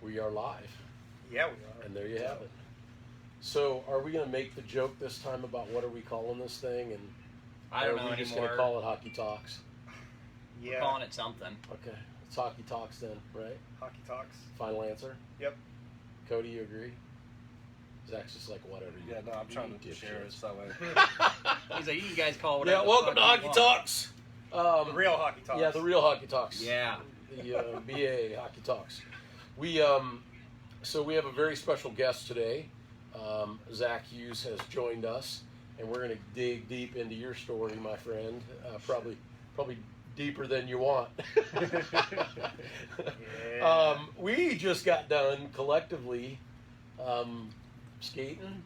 We are live, Yeah, we are. and there you have it. So, are we going to make the joke this time about what are we calling this thing? And I don't know are we anymore. just going to call it Hockey Talks? Yeah. We're calling it something. Okay, it's Hockey Talks then, right? Hockey Talks. Final answer? Yep. Cody, you agree? Zach's just like, whatever. Yeah, no, I'm trying to share it so He's like, you guys call it whatever. Yeah, welcome to the fuck Hockey you want. Talks. The real Hockey Talks. Yeah, the real Hockey Talks. Yeah. The BA Hockey Talks. So we have a very special guest today. Zach Hughes has joined us, and we're going to dig deep into your story, my friend. Probably deeper than you want. Yeah. We just got done collectively skating.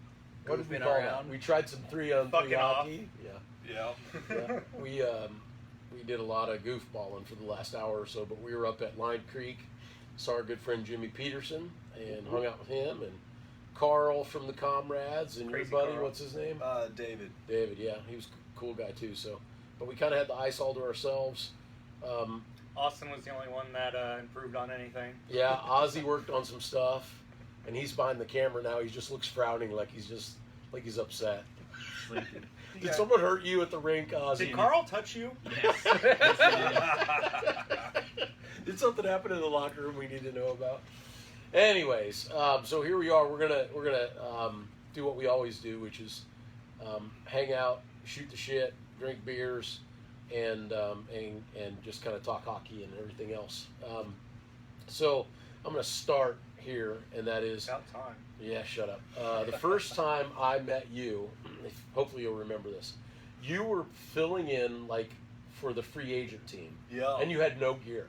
What did we Goofing call that? around. We tried some 3-on-3 Fucking off. hockey. Yeah. Yeah. We did a lot of goofballing for the last hour or so, but we were up at Line Creek, saw our good friend Jimmy Peterson, and hung out with him, and Carl from the Comrades, and Crazy your buddy, Carl. what's his name? David. David, yeah, he was a cool guy too. So, but we kind of had the ice all to ourselves. Austin was the only one that improved on anything. Yeah, Ozzy worked on some stuff, and he's behind the camera now. He just looks frowning, like he's upset. Did Yeah. someone hurt you at the rink, Ozzy? Did Carl touch you? Did something happen in the locker room we need to know about? Anyways, so here we are. We're gonna do what we always do, which is hang out, shoot the shit, drink beers, and just kind of talk hockey and everything else. So I'm gonna start here, and that is About time. yeah, shut up. The first time I met you, hopefully you'll remember this. You were filling in like for the free agent team, Yeah. and you had no gear.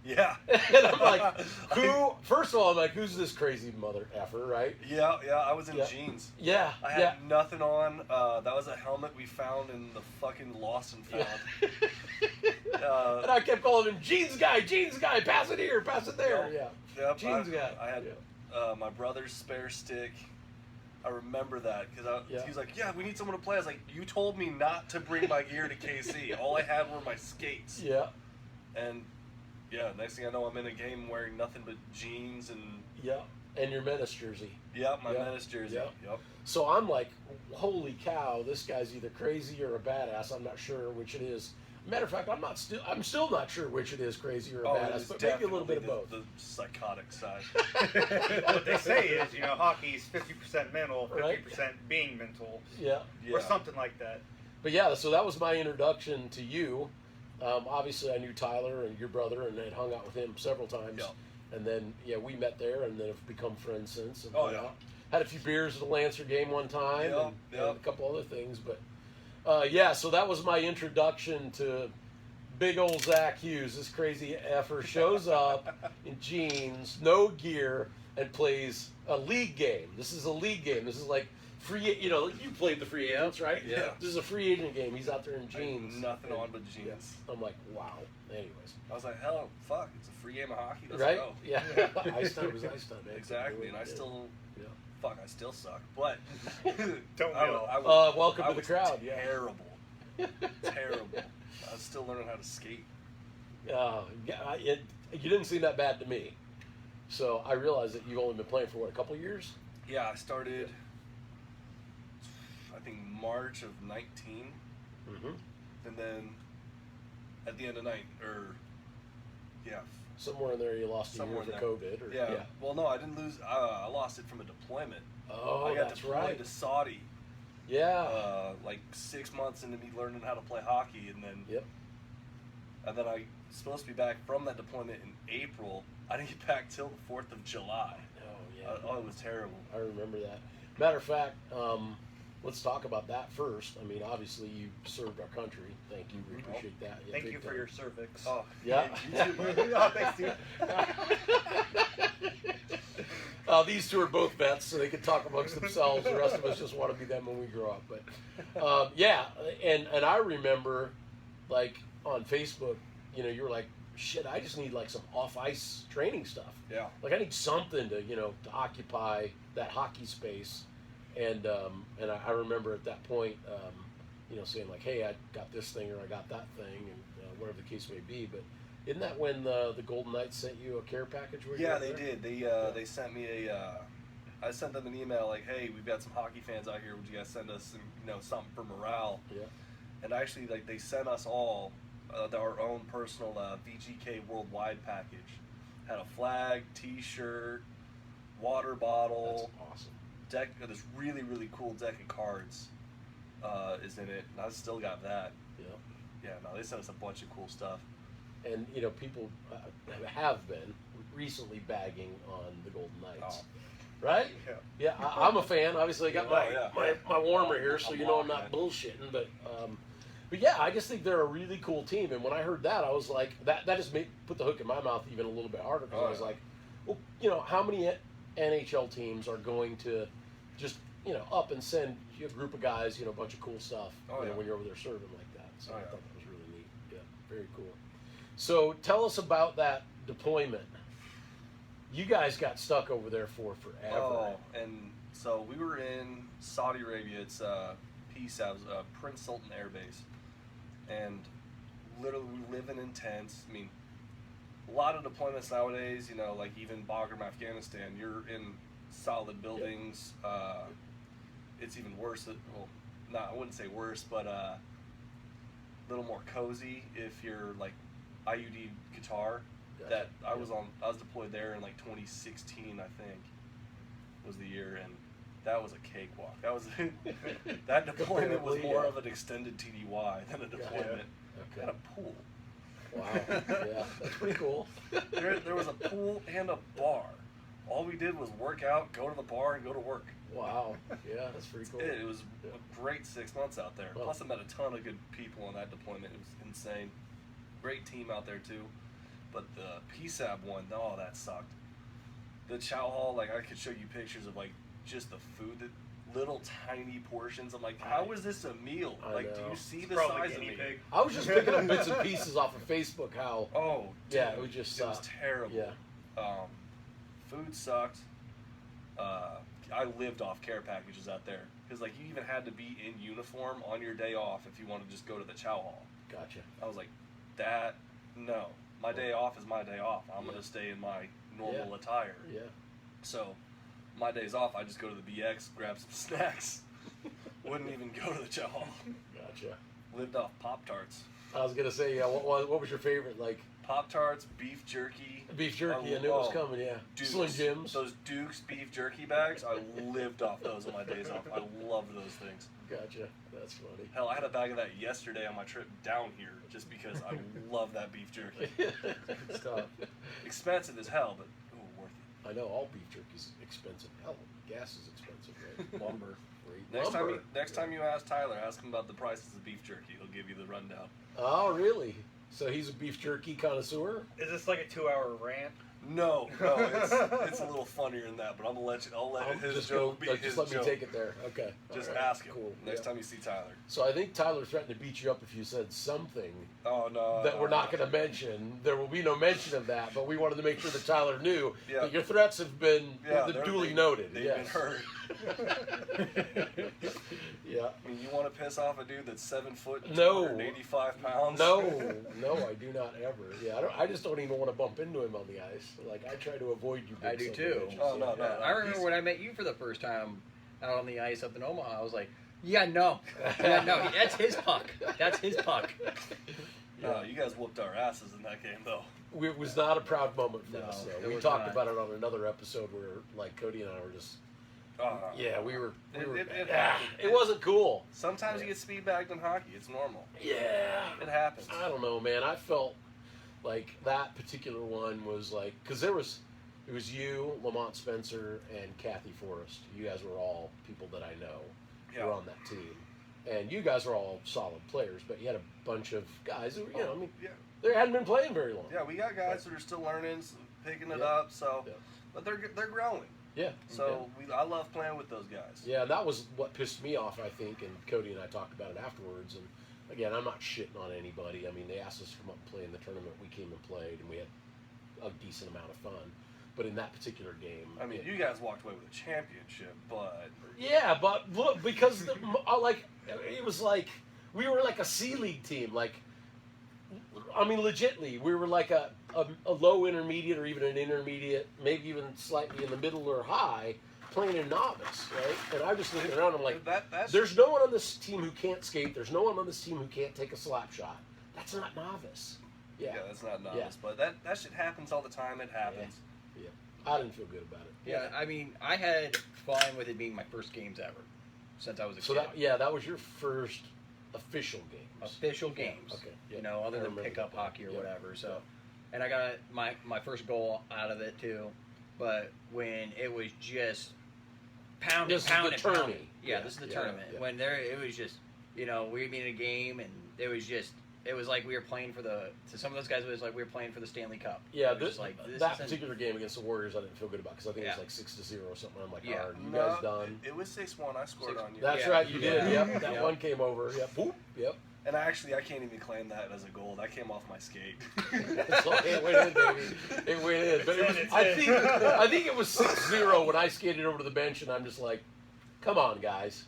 Yeah. And I'm like, who? First of all, I'm like, who's this crazy mother effer, right? Yeah, I was in Yeah. jeans. Yeah, I had nothing on. That was a helmet we found in the fucking lost and found. And I kept calling him jeans guy, pass it here, pass it there. Yep. Yeah, Yep, jeans guy. I had Yeah. my brother's spare stick. I remember that because Yeah. he was like, "Yeah, we need someone to play." I was like, "You told me not to bring my gear to KC. All I had were my skates." Yeah, And yeah, next thing I know, I'm in a game wearing nothing but jeans and yeah. And your Menace jersey. my Yeah. Menace jersey. Yeah. Yep. So I'm like, holy cow, this guy's either crazy or a badass. I'm not sure which it is. Matter of fact, I'm still not sure which it is, crazy or a It badass, is but maybe a little bit of both. The psychotic side. What they say is, hockey's 50% mental, 50% Right. being mental, Yeah. or something like that. But yeah, so that was my introduction to you. Obviously, I knew Tyler and your brother, and had hung out with him several times. Yeah. And then, we met there, and then have become friends since. And Oh, hung yeah. out. Had a few beers at the Lancer game one time, Yeah, and yeah. a couple other things. But so that was my introduction to big old Zach Hughes. This crazy effer shows up in jeans, no gear, and plays a league game. This is a league game. This is like free. You played the free agents, right? Yeah. This is a free agent game. He's out there in jeans. Nothing And- on but jeans. yeah. I'm like, wow. Anyways, I was like, hell, fuck, it's a free game of hockey. Let's right? go. Yeah. Ice time was ice time, man. Exactly, and I Yeah. still, Yeah. I still suck. But Don't we all? Welcome I to the was crowd. Yeah. Terrible, terrible. I was still learning how to skate. You didn't seem that bad to me. So I realized that you've only been playing for a couple years? Yeah, I started, I think March of 19, Mm-hmm. and then at the end of Somewhere in there you lost a year Somewhere for in COVID. Or, yeah. Well, no, I didn't lose. I lost it from a deployment. Oh, I got that's deployed right. to Saudi. Yeah. Like 6 months into me learning how to play hockey, and then Yep. and then I was supposed to be back from that deployment in April. I didn't get back till the 4th of July. Oh, yeah. Oh, it was terrible. I remember that. Matter of fact, let's talk about that first. I mean, obviously you served our country. Thank you. We appreciate that. Yeah, Thank big you for time. your cervix. Oh, Yeah. you too, buddy. Oh, thanks, dude. These two are both vets, so they can talk amongst themselves. The rest of us just want to be them when we grow up. But and I remember, like on Facebook, you were like, "Shit, I just need like some off ice training stuff. Yeah. Like I need something to occupy that hockey space." And I remember at that point, saying like, "Hey, I got this thing or I got that thing," and whatever the case may be. But Isn't that when the Golden Knights sent you a care package? Where you Yeah, were they there? did. They sent me I sent them an email like, "Hey, we've got some hockey fans out here. Would you guys send us something for morale?" Yeah. And actually, like, they sent us all our own personal VGK Worldwide package. Had a flag, T-shirt, water bottle, That's awesome. deck. This really really cool deck of cards is in it, and I still got that. Yeah. Yeah, no, they sent us a bunch of cool stuff. And people have been recently bagging on the Golden Knights, right? Yeah. Yeah, I'm a fan. Obviously, I got my warmer here, so I'm not Yeah. bullshitting. But yeah, I just think they're a really cool team. And when I heard that, I was like, that just put the hook in my mouth even a little bit harder because I was like, well, how many NHL teams are going to just up and send you a group of guys, a bunch of cool stuff when you're over there serving like that. So I thought that was really neat. Yeah, very cool. So tell us about that deployment. You guys got stuck over there for forever. Oh, and so we were in Saudi Arabia. It's PSAV, Prince Sultan Air Base, and literally we live in tents. I mean, a lot of deployments nowadays. Like even Bagram, Afghanistan. You're in solid buildings. It's even worse. I wouldn't say worse, but a little more cozy if you're like IUD Qatar. Gotcha. That I was deployed there in like 2016, I think, was the year, and that was a cakewalk. That deployment was more of an extended TDY than a deployment. Okay. And a pool. Wow. Yeah, that's pretty cool. There was a pool and a bar. All we did was work out, go to the bar, and go to work. Wow. Yeah, that's pretty cool. It was a great 6 months out there. Well, Plus, I met a ton of good people on that deployment. It was insane. Great team out there too. But the PSAB one, that sucked. The chow hall, like I could show you pictures of like just the food, that little tiny portions. I'm like, how is this a meal? I Like, do know. you see It's the probably size of guinea me? pig. I was just picking up bits and pieces off of Facebook how Oh, dude, Yeah, it was just it was sucked. terrible. Yeah. Food sucked. I lived off care packages out there because like you even had to be in uniform on your day off if you wanted to just go to the chow hall. Gotcha. I was like, no. My day off is my day off. I'm gonna stay in my normal attire. Yeah. So, my days off, I just go to the BX, grab some snacks. Wouldn't even go to the chow hall. Gotcha. Lived off Pop-Tarts. I was gonna say, yeah. What was your favorite? Like Pop-Tarts, beef jerky. beef jerky. I knew it was coming. Yeah. Dukes, Slim Jims. Those Dukes beef jerky bags, I lived off those on my days off. I loved those things. Gotcha. That's funny. Hell, I had a bag of that yesterday on my trip down here just because I love that beef jerky. Good stuff. Expensive as hell, but worth it. I know all beef jerky's expensive. Hell, gas is expensive, right? Lumber, freight. Next time you ask Tyler, ask him about the prices of beef jerky. He'll give you the rundown. Oh, really? So he's a beef jerky connoisseur? Is this like a 2-hour rant? No, it's a little funnier than that. But I'll let his Just joke be just his let joke. me take it there. Okay. Just All right. ask him Cool. next Yeah. time you see Tyler. So I think Tyler threatened to beat you up if you said something Oh no, that we're not going to mention. There will be no mention of that, but we wanted to make sure that Tyler knew Yeah. that your threats have been they're duly noted. They've Yes. been heard. Yeah. I mean, you want to piss off a dude that's 7 foot, and No. 285 pounds? No, I do not ever. Yeah, I just don't even want to bump into him on the ice. Like I try to avoid you. I big do son of too. bitches. Oh, no, Yeah. no. I remember when I met you for the first time out on the ice up in Omaha. I was like, yeah, no, that's his puck. That's his puck. No, you guys whooped our asses in that game, though. It was not a proud moment for No, us. it We was talked not. about it on another episode where, like, Cody and I were just, yeah, we were. happened. It wasn't cool. Sometimes you get speed bagged in hockey. It's normal. Yeah, It happens. I don't know, man. I felt like that particular one was like, because it was you, Lamont Spencer, and Kathy Forrest. You guys were all people that I know who were on that team, and you guys were all solid players. But you had a bunch of guys who, I mean, Yeah. they hadn't been playing very long. Yeah, we got guys that are still learning, picking it Yeah. up. So, Yeah. but they're growing. Yeah. So I love playing with those guys. Yeah, that was what pissed me off, I think, and Cody and I talked about it afterwards. And again, I'm not shitting on anybody. I mean, they asked us to come up and play in the tournament. We came and played, and we had a decent amount of fun. But in that particular game, I mean, you guys walked away with a championship, but yeah, but look, because like it was like we were like a C League team. Like I mean, legitimately, we were like a low intermediate or even an intermediate, maybe even slightly in the middle or high, playing a novice, right? And I'm just looking around, I'm like, there's no one on this team who can't skate. There's no one on this team who can't take a slap shot. That's not novice. Yeah, that's not novice. But that shit happens all the time. It happens. Yeah. I didn't feel good about it. Yeah, I mean, I had fun with it being my first games ever since I was a kid. That was your first official games. Official games. Okay. You know, other than pickup hockey or whatever. So, and I got my first goal out of it too. But when it was just pounding. Yeah, this is the tournament. Yeah. When it was just, you know, we'd be in a game and it was like we were playing to some of those guys, it was like we were playing for the Stanley Cup. Yeah, that particular game against the Warriors, I didn't feel good about because I think it was like 6-0 or something. I'm like, all right, you guys done? It was 6-1. I scored on you. That's right, you did. Yep, that one came over. Yep, boop. Yep. And I can't even claim that as a goal. That came off my skate. It went in, baby. It went in. But I think it was 6-0 when I skated over to the bench, and I'm just like, come on, guys,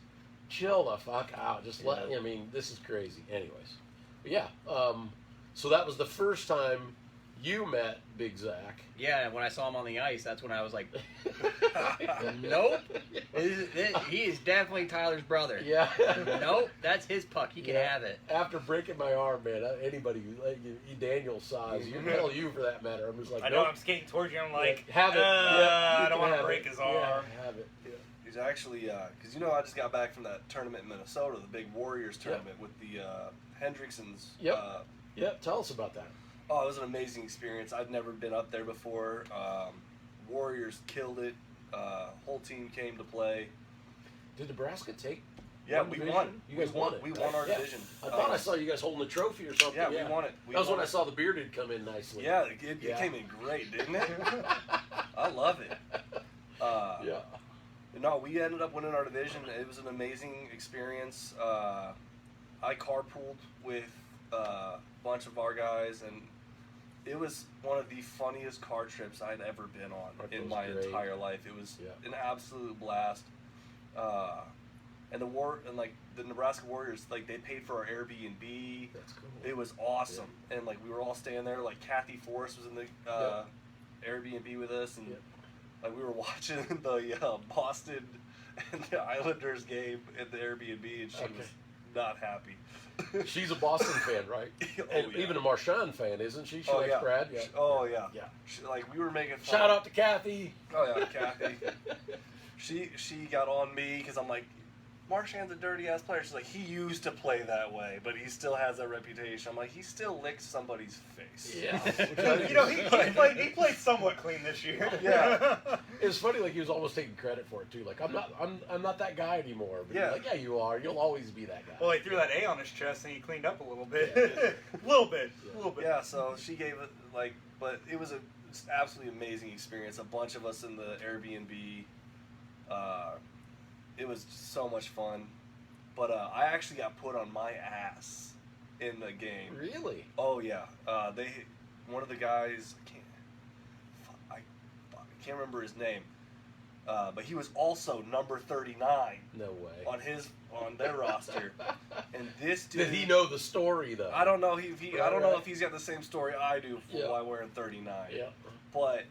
chill the fuck out. Just let. I mean, this is crazy. Anyways, but yeah. So that was the first time you met Big Zach. Yeah, when I saw him on the ice, that's when I was like, nope. He is definitely Tyler's brother. Yeah. Nope, that's his puck. He can have it. After breaking my arm, man, anybody, Daniel's size, you for that matter, I'm just like, I know I'm skating towards you, I'm like, have it. I don't want to break his arm. Yeah, have it. Yeah. He's actually, because I just got back from that tournament in Minnesota, the big Warriors tournament with the Hendricksons. Yep, tell us about that. Oh, it was an amazing experience. I'd never been up there before. Warriors killed it. Whole team came to play. Did Nebraska take? Yeah, we won. You guys won it. We won our division. I thought I saw you guys holding the trophy or something. Yeah, we won it. That was when I saw the bearded come in nicely. Yeah, it came in great, didn't it? I love it. Yeah. No, we ended up winning our division. It was an amazing experience. I carpooled with a bunch of our guys, and it was one of the funniest car trips I'd ever been on in my entire life. It was an absolute blast. And the Nebraska Warriors, like, they paid for our Airbnb. That's cool. It was awesome. Yeah. And like we were all staying there. Like Kathy Forrest was in the Airbnb with us, and like we were watching the Boston and the Islanders game at the Airbnb, and she was not happy. She's a Boston fan, right? Even a Marchand fan, isn't she? She likes Brad. Yeah. Oh yeah. Yeah. Like we were making fun. Shout out to Kathy. Oh yeah, Kathy. She got on me because I'm like, Marchand's a dirty ass player. She's like, he used to play that way, but he still has that reputation. I'm like, he still licks somebody's face. Yeah. He played somewhat clean this year. Yeah. It was funny, like he was almost taking credit for it too. Like I'm not that guy anymore. But like, yeah, you are. You'll always be that guy. Well, he threw that A on his chest and he cleaned up a little bit. A little bit. Yeah. So she gave it but it was an absolutely amazing experience. A bunch of us in the Airbnb. It was so much fun, but I actually got put on my ass in the game. Really? Oh yeah. One of the guys, I can't remember his name, but he was also number 39. No way. On their roster, and this dude. Did he know the story though? I don't know. I don't know if he's got the same story I do while wearing 39. Yeah. But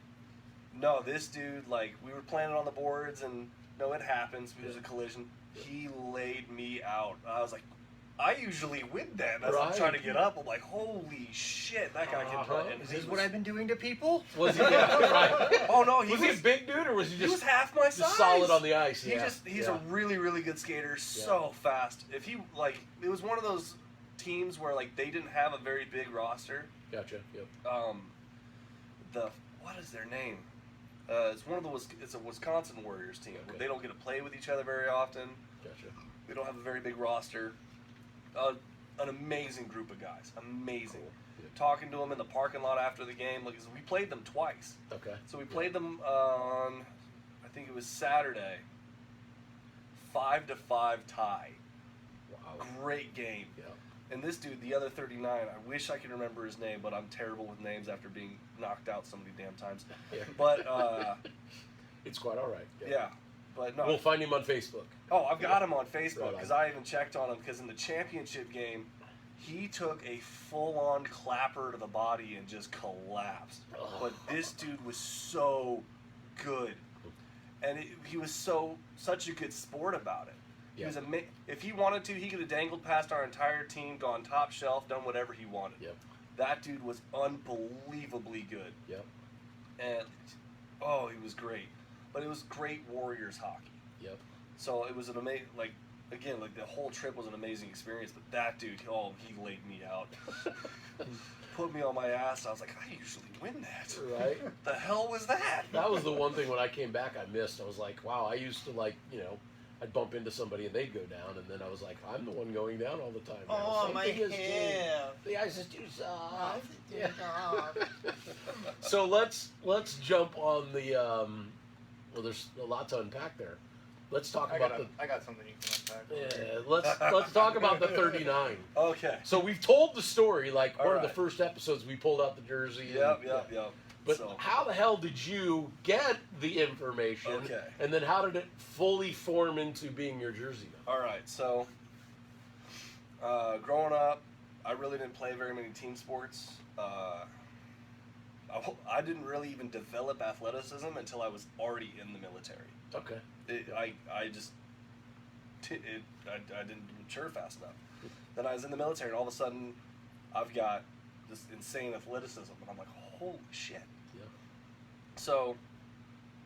no, this dude, like, we were playing on the boards and. No, it happens. There's a collision. He laid me out. I was like, I usually win that. As I'm trying to get up, I'm like, holy shit, that guy can play. Is this what I've been doing to people? Was he? Right. Oh no, was he a big dude or was he just? He was half my size. Just solid on the ice. He's a really, really good skater. So fast. If he it was one of those teams where like they didn't have a very big roster. Gotcha. Yep. What is their name? It's a Wisconsin Warriors team. Where they don't get to play with each other very often. Gotcha. They don't have a very big roster. An amazing group of guys. Amazing. Cool. Yeah. Talking to them in the parking lot after the game. Like, we played them twice. Okay. So we played them on, I think it was Saturday. 5-5 tie. Wow. Great game. Yeah. And this dude, the other 39, I wish I could remember his name, but I'm terrible with names after being knocked out so many damn times. Yeah. But it's quite all right. Yeah. But no. We'll find him on Facebook. Oh, I've got him on Facebook because I even checked on him because in the championship game, He took a full-on clapper to the body and just collapsed. But this dude was so good, and he was such a good sport about it. He was if he wanted to, he could have dangled past our entire team, gone top shelf, done whatever he wanted. Yep. That dude was unbelievably good. Yep. And he was great. But it was great Warriors hockey. Yep. So it was an amazing, the whole trip was an amazing experience. But that dude, he laid me out. Put me on my ass. I was like, I usually win that. Right. The hell was that? That was the one thing when I came back I missed. I was like, wow, I used to I'd bump into somebody and they'd go down, and then I was like, I'm the one going down all the time now. Oh, my hip. The ice is too soft. Yeah. So let's jump on the well, there's a lot to unpack there. Let's talk about I got something you can unpack. Yeah, let's talk about the 39. Okay. So we've told the story, like All one of right. the first episodes we pulled out the jersey. Yep. But So- how the hell did you get the information? Okay. And then how did it fully form into being your jersey number? All right, so growing up, I really didn't play very many team sports. I didn't really even develop athleticism until I was already in the military. Okay. I didn't mature fast enough. Then I was in the military, and all of a sudden, I've got this insane athleticism, and I'm like, holy shit. Yeah. So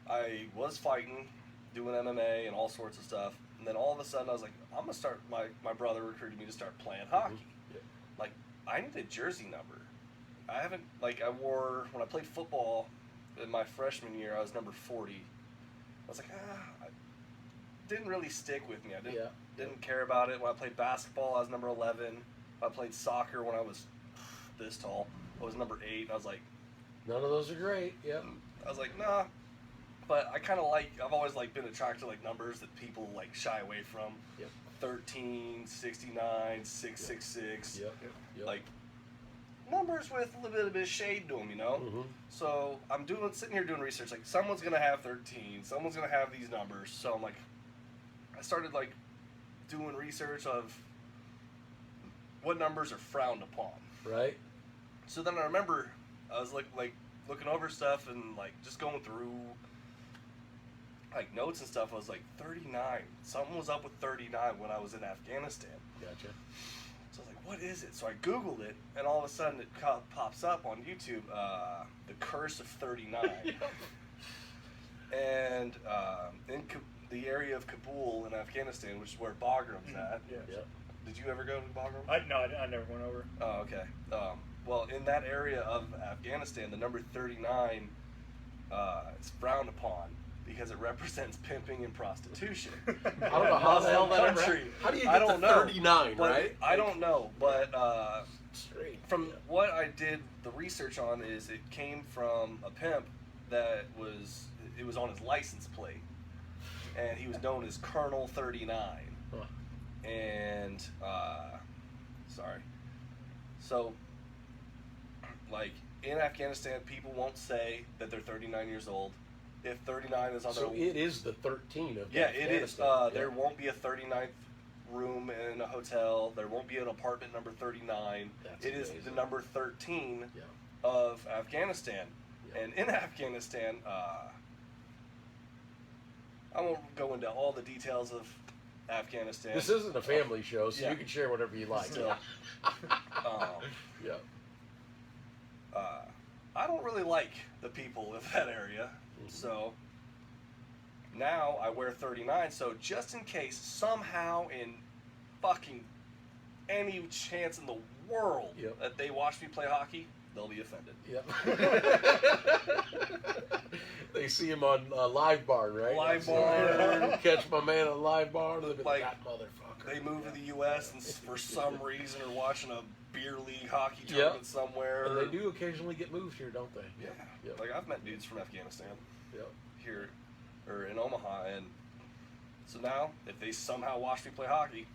I was fighting, doing MMA and all sorts of stuff, and then all of a sudden I was like, I'm gonna start. My brother recruited me to start playing hockey. Yeah. Like, I need a jersey number. I haven't, I wore, when I played football in my freshman year, I was number 40. I was like, it didn't really stick with me. I didn't care about it. When I played basketball, I was number 11. When I played soccer when I was this tall, I was number 8. And I was like, None of those are great. Yep. I was like, nah. But I kind of I've always been attracted to numbers that people shy away from. Yep. 13, 69, 666. Yep. Like numbers with a little bit of shade to them, Mm-hmm. So I'm sitting here doing research. Someone's gonna have 13. Someone's gonna have these numbers. So I'm I started doing research of what numbers are frowned upon. Right. So then I remember I was looking over stuff and just going through notes and stuff. I was 39. Something was up with 39 when I was in Afghanistan. Gotcha. So I was what is it? So I Googled it, and all of a sudden it pops up on YouTube, The Curse of 39. And in the area of Kabul in Afghanistan, which is where Bagram's at. Yeah. Yep. Did you ever go to Bagram? I never went over. Oh, okay. Well, in that area of Afghanistan, the number 39 is frowned upon because it represents pimping and prostitution. I don't know how the hell that ever country. How do you I get to don't know, 39, but right? I don't know, but Straight. from what I did the research on is it came from a pimp that was on his license plate, and he was known as Colonel 39. Huh. And so in Afghanistan, people won't say that they're 39 years old. If 39 is on So their it is the 13 of yeah, it is. Afghanistan. There won't be a 39th room in a hotel. There won't be an apartment number 39. That's It is the amazing. number 13 Yeah. of Afghanistan. Yeah. And in Afghanistan, I won't go into all the details of Afghanistan. This isn't a family show, so Yeah. you can share whatever you like. Still. Yeah. I don't really like the people of that area. Mhm. So now I wear 39. So just in case, somehow, in fucking any chance in the world Yep. that they watch me play hockey, they'll be offended. Yep. They see him on Live Barn, right? Live That's- Barn. Catch my man on Live Barn, and they'll be Like, that motherfucker. They move to the U.S. and for some reason are watching a beer league hockey Yep. tournament somewhere. And they do occasionally get moved here, don't they? Yeah. Yep. I've met dudes from Afghanistan Yep. here or in Omaha, and so now if they somehow watch me play hockey,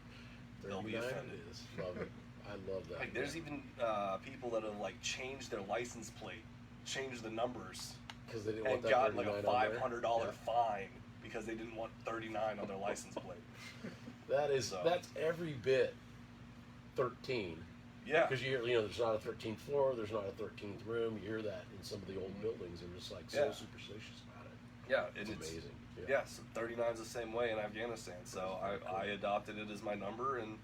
they'll be 39 offended. it is. Love it. I love that. There's even people that have changed their license plate, changed the numbers, because they didn't and want that got 39 a on there. $500 fine because they didn't want 39 on their license plate. That is So. that's every bit 13 Yeah. Because there's not a 13th floor, there's not a 13th room. You hear that in some of the old buildings. They're just like so Yeah. superstitious about it. Yeah, It's and amazing. Yeah, so 39's the same way in Afghanistan. So I adopted it as my number, and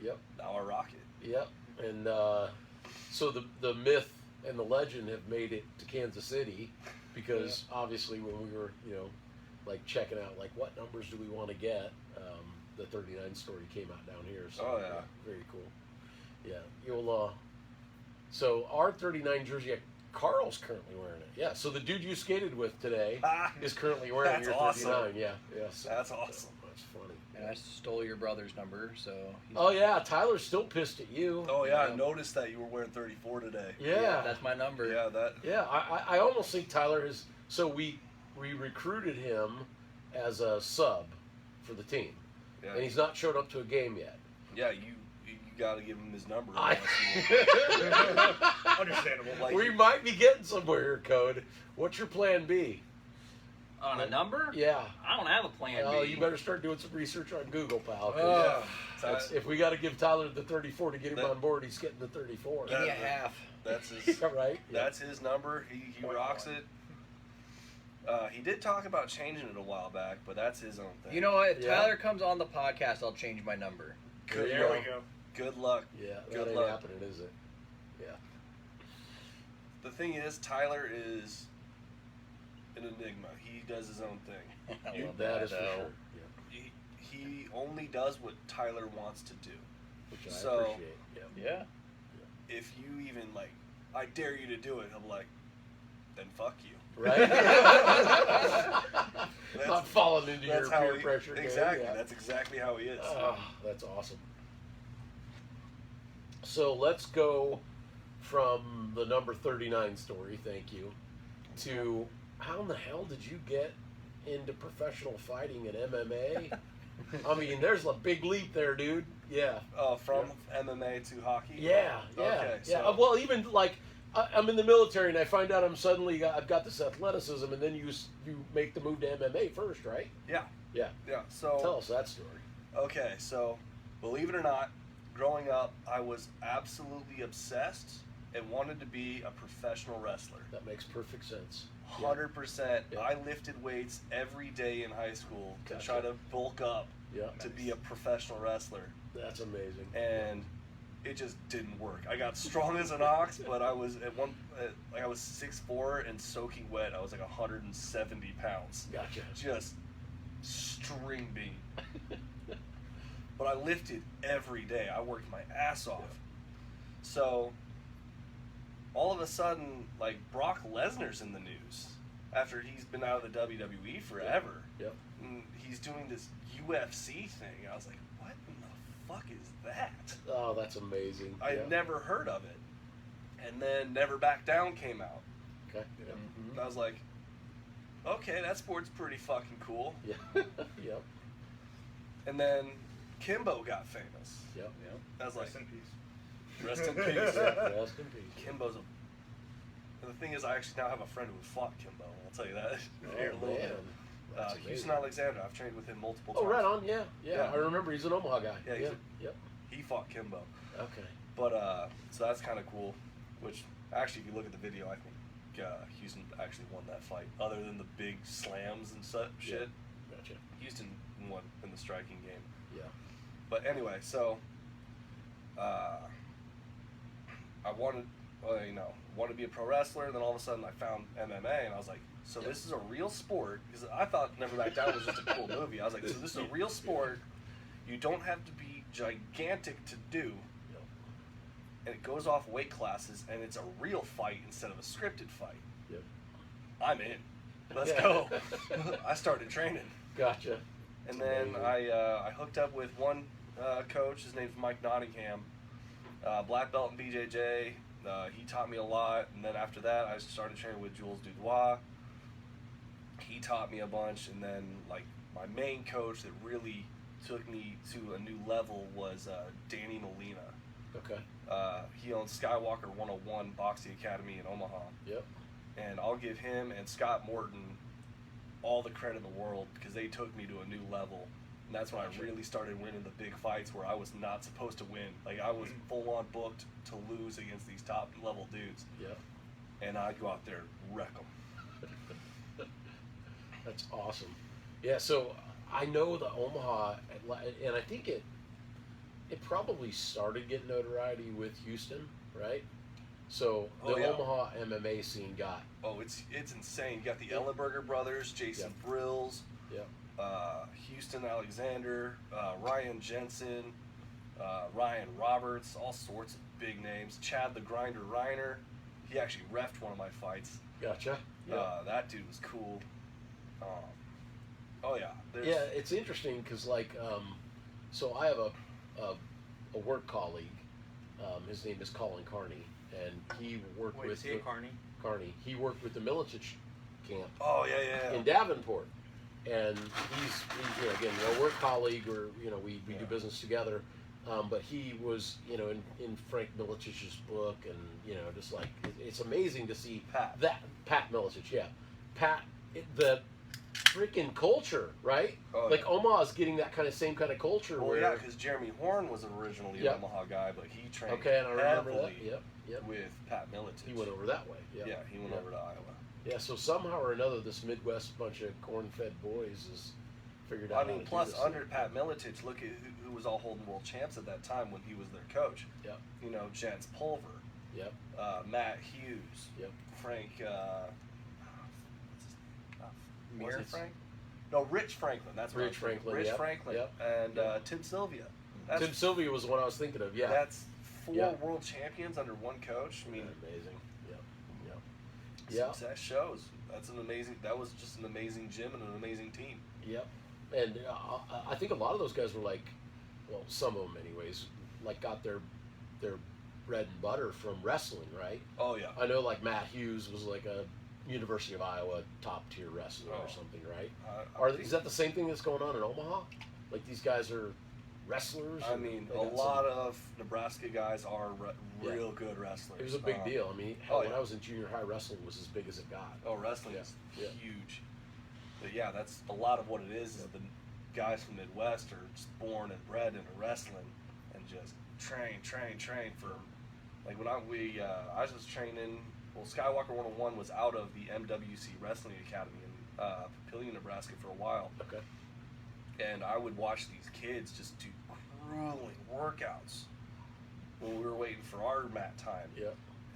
Yep. now I rock it. Yep. And so the myth and the legend have made it to Kansas City because obviously when we were, like checking out like what numbers do we want to get, the 39 story came out down here. So very cool. Yeah. You'll so our 39 jersey, Carl's currently wearing it. Yeah. So the dude you skated with today is currently wearing That's your 39. awesome. Yeah. Yes. That's awesome. That's funny. And I stole your brother's number, so. Oh yeah, Tyler's still pissed at you. Oh yeah, I noticed that you were wearing 34 today. Yeah. That's my number. Yeah, that. Yeah, I almost think Tyler is. So we recruited him as a sub for the team, Yeah. and he's not showed up to a game yet. Yeah, you got to give him his number. Understandable. Like, We might be getting somewhere here, Code. What's your plan B? On a number? Yeah. I don't have a plan Oh, B. you better start doing some research on Google, pal. 'Cause Yeah. if we got to give Tyler the 34 to get him That- on board, he's getting the 34. Give me a half. That's his. Yeah, right? Yeah. That's his number. He rocks it. He did talk about changing it a while back, but that's his own thing. You know what? If Yeah. Tyler comes on the podcast, I'll change my number. There you There go. we go. Good luck. Yeah, that Good ain't luck. happening, is it? Yeah. The thing is, Tyler is an enigma. He does his own thing. I You- love That is for though. sure. Yeah. He only does what Tyler wants to do. Which I So- appreciate. Yeah. Yeah. If you even like, I dare you to do it, I'm like, then fuck you. Right? Not falling into your how peer he- pressure game. Exactly. Yeah. That's exactly how he is. Oh, that's awesome. So let's go from the number 39 story, thank you, to how in the hell did you get into professional fighting and MMA? I mean, there's a big leap there, dude. Yeah. From MMA to hockey. Yeah, yeah, Okay, yeah. so- Well, even like I'm in the military and I find out I've got this athleticism, and then you make the move to MMA first, right? Yeah. Yeah. Yeah. So Tell us that story. okay, so believe it or not, growing up, I was absolutely obsessed and wanted to be a professional wrestler. That makes perfect sense. 100%. Yeah. I lifted weights every day in high school to Gotcha. try to bulk up Yeah. to be a professional wrestler, That's amazing. and it just didn't work. I got strong as an ox, but I was I was 6'4" and soaking wet. I was like 170 pounds, Gotcha. just string bean. But I lifted every day. I worked my ass off. So all of a sudden, like, Brock Lesnar's in the news after he's been out of the WWE forever. Yep. And he's doing this UFC thing. I was like, what in the fuck is that? Oh, that's amazing. I had never heard of it. And then Never Back Down came out. Okay. Yeah. And I was like, okay, that sport's pretty fucking cool. Yeah. Yep. And then Kimbo got famous. Yep. I was like, Rest in peace. rest in peace. Rest in peace. Kimbo's and the thing is, I actually now have a friend who fought Kimbo. I'll tell you that here in a Oh, little man. bit. That's Houston amazing. Alexander. I've trained with him multiple Oh, times. right on. Yeah. Yeah. I remember he's an Omaha guy. Yeah, he's Yep. He fought Kimbo. Okay. But so that's kind of cool. Which actually, if you look at the video, I think Houston actually won that fight. Other than the big slams and such shit, Gotcha. Houston won in the striking game. Yeah. But anyway, so I wanted, wanted to be a pro wrestler. And then all of a sudden, I found MMA, and I was like, so this is a real sport. Because I thought Never Back Down was just a cool movie. I was like, so this is a real sport. You don't have to be gigantic to do. Yep. And it goes off weight classes, and it's a real fight instead of a scripted fight. Yep. I'm in. Let's Yeah. go. I started training. Gotcha. And then Amazing. I hooked up with one coach. His name's Mike Nottingham, black belt in BJJ. He taught me a lot. And then after that, I started training with Jules Dudois. He taught me a bunch. And then, like, my main coach that really took me to a new level was Danny Molina. Okay. He owns Skywalker 101 Boxing Academy in Omaha. Yep. And I'll give him and Scott Morton all the credit in the world because they took me to a new level. And that's when I really started winning the big fights where I was not supposed to win. Like, I was full-on booked to lose against these top-level dudes. Yeah. And I'd go out there and wreck them. That's awesome. Yeah, so I know the Omaha, and I think it probably started getting notoriety with Houston, right? So the Omaha MMA scene got... Oh, it's insane. You got the Ellenberger brothers, Jason Brills, Houston Alexander, Ryan Jensen, Ryan Roberts, all sorts of big names. Chad the Grinder Reiner, he actually reffed one of my fights. Gotcha. That dude was cool. It's interesting because, like, so I have a work colleague. His name is Colin Carney, and he worked with Carney. He worked with the Milicic camp. Oh yeah. In Davenport, and he's again, a work colleague, or we do business together. But he was, in Frank Milicic's book, and just like it's amazing to see Pat Milicic, the freaking culture, right? Like Omaha's getting that same kind of culture. Well, because Jeremy Horn was originally an Omaha guy, but he trained and I remember that. With Pat Milicic. He went over that way. Yeah, he went over to Iowa. Yeah, so somehow or another, this Midwest bunch of corn-fed boys has figured out. Plus under Pat Milicic, look at who was all holding world champs at that time when he was their coach. Yep. Jens Pulver. Yep. Matt Hughes. Yep. Frank. Was it Frank? No, Rich Franklin. That's Rich Franklin. Rich Franklin. Yep. And Tim Sylvia. Tim Sylvia was the one I was thinking of. Yeah. That's 4 world champions under one coach. I mean, amazing. Success shows. That was just an amazing gym and an amazing team. Yep. And I think a lot of those guys were like, well, some of them anyways, like got their bread and butter from wrestling, right? Oh yeah. I know like Matt Hughes was like a University of Iowa top tier wrestler or something, right? Is that the same thing that's going on in Omaha? Like these guys are wrestlers? I mean, a lot of Nebraska guys are real good wrestlers. It was a big deal. I mean, when I was in junior high, wrestling was as big as it got. Oh, wrestling is huge. But that's a lot of what it is the guys from the Midwest are just born and bred into wrestling and just train for, like when I was just training. Well, Skywalker 101 was out of the MWC Wrestling Academy in Papillion, Nebraska for a while. Okay. And I would watch these kids just do grueling workouts when we were waiting for our mat time. Yeah.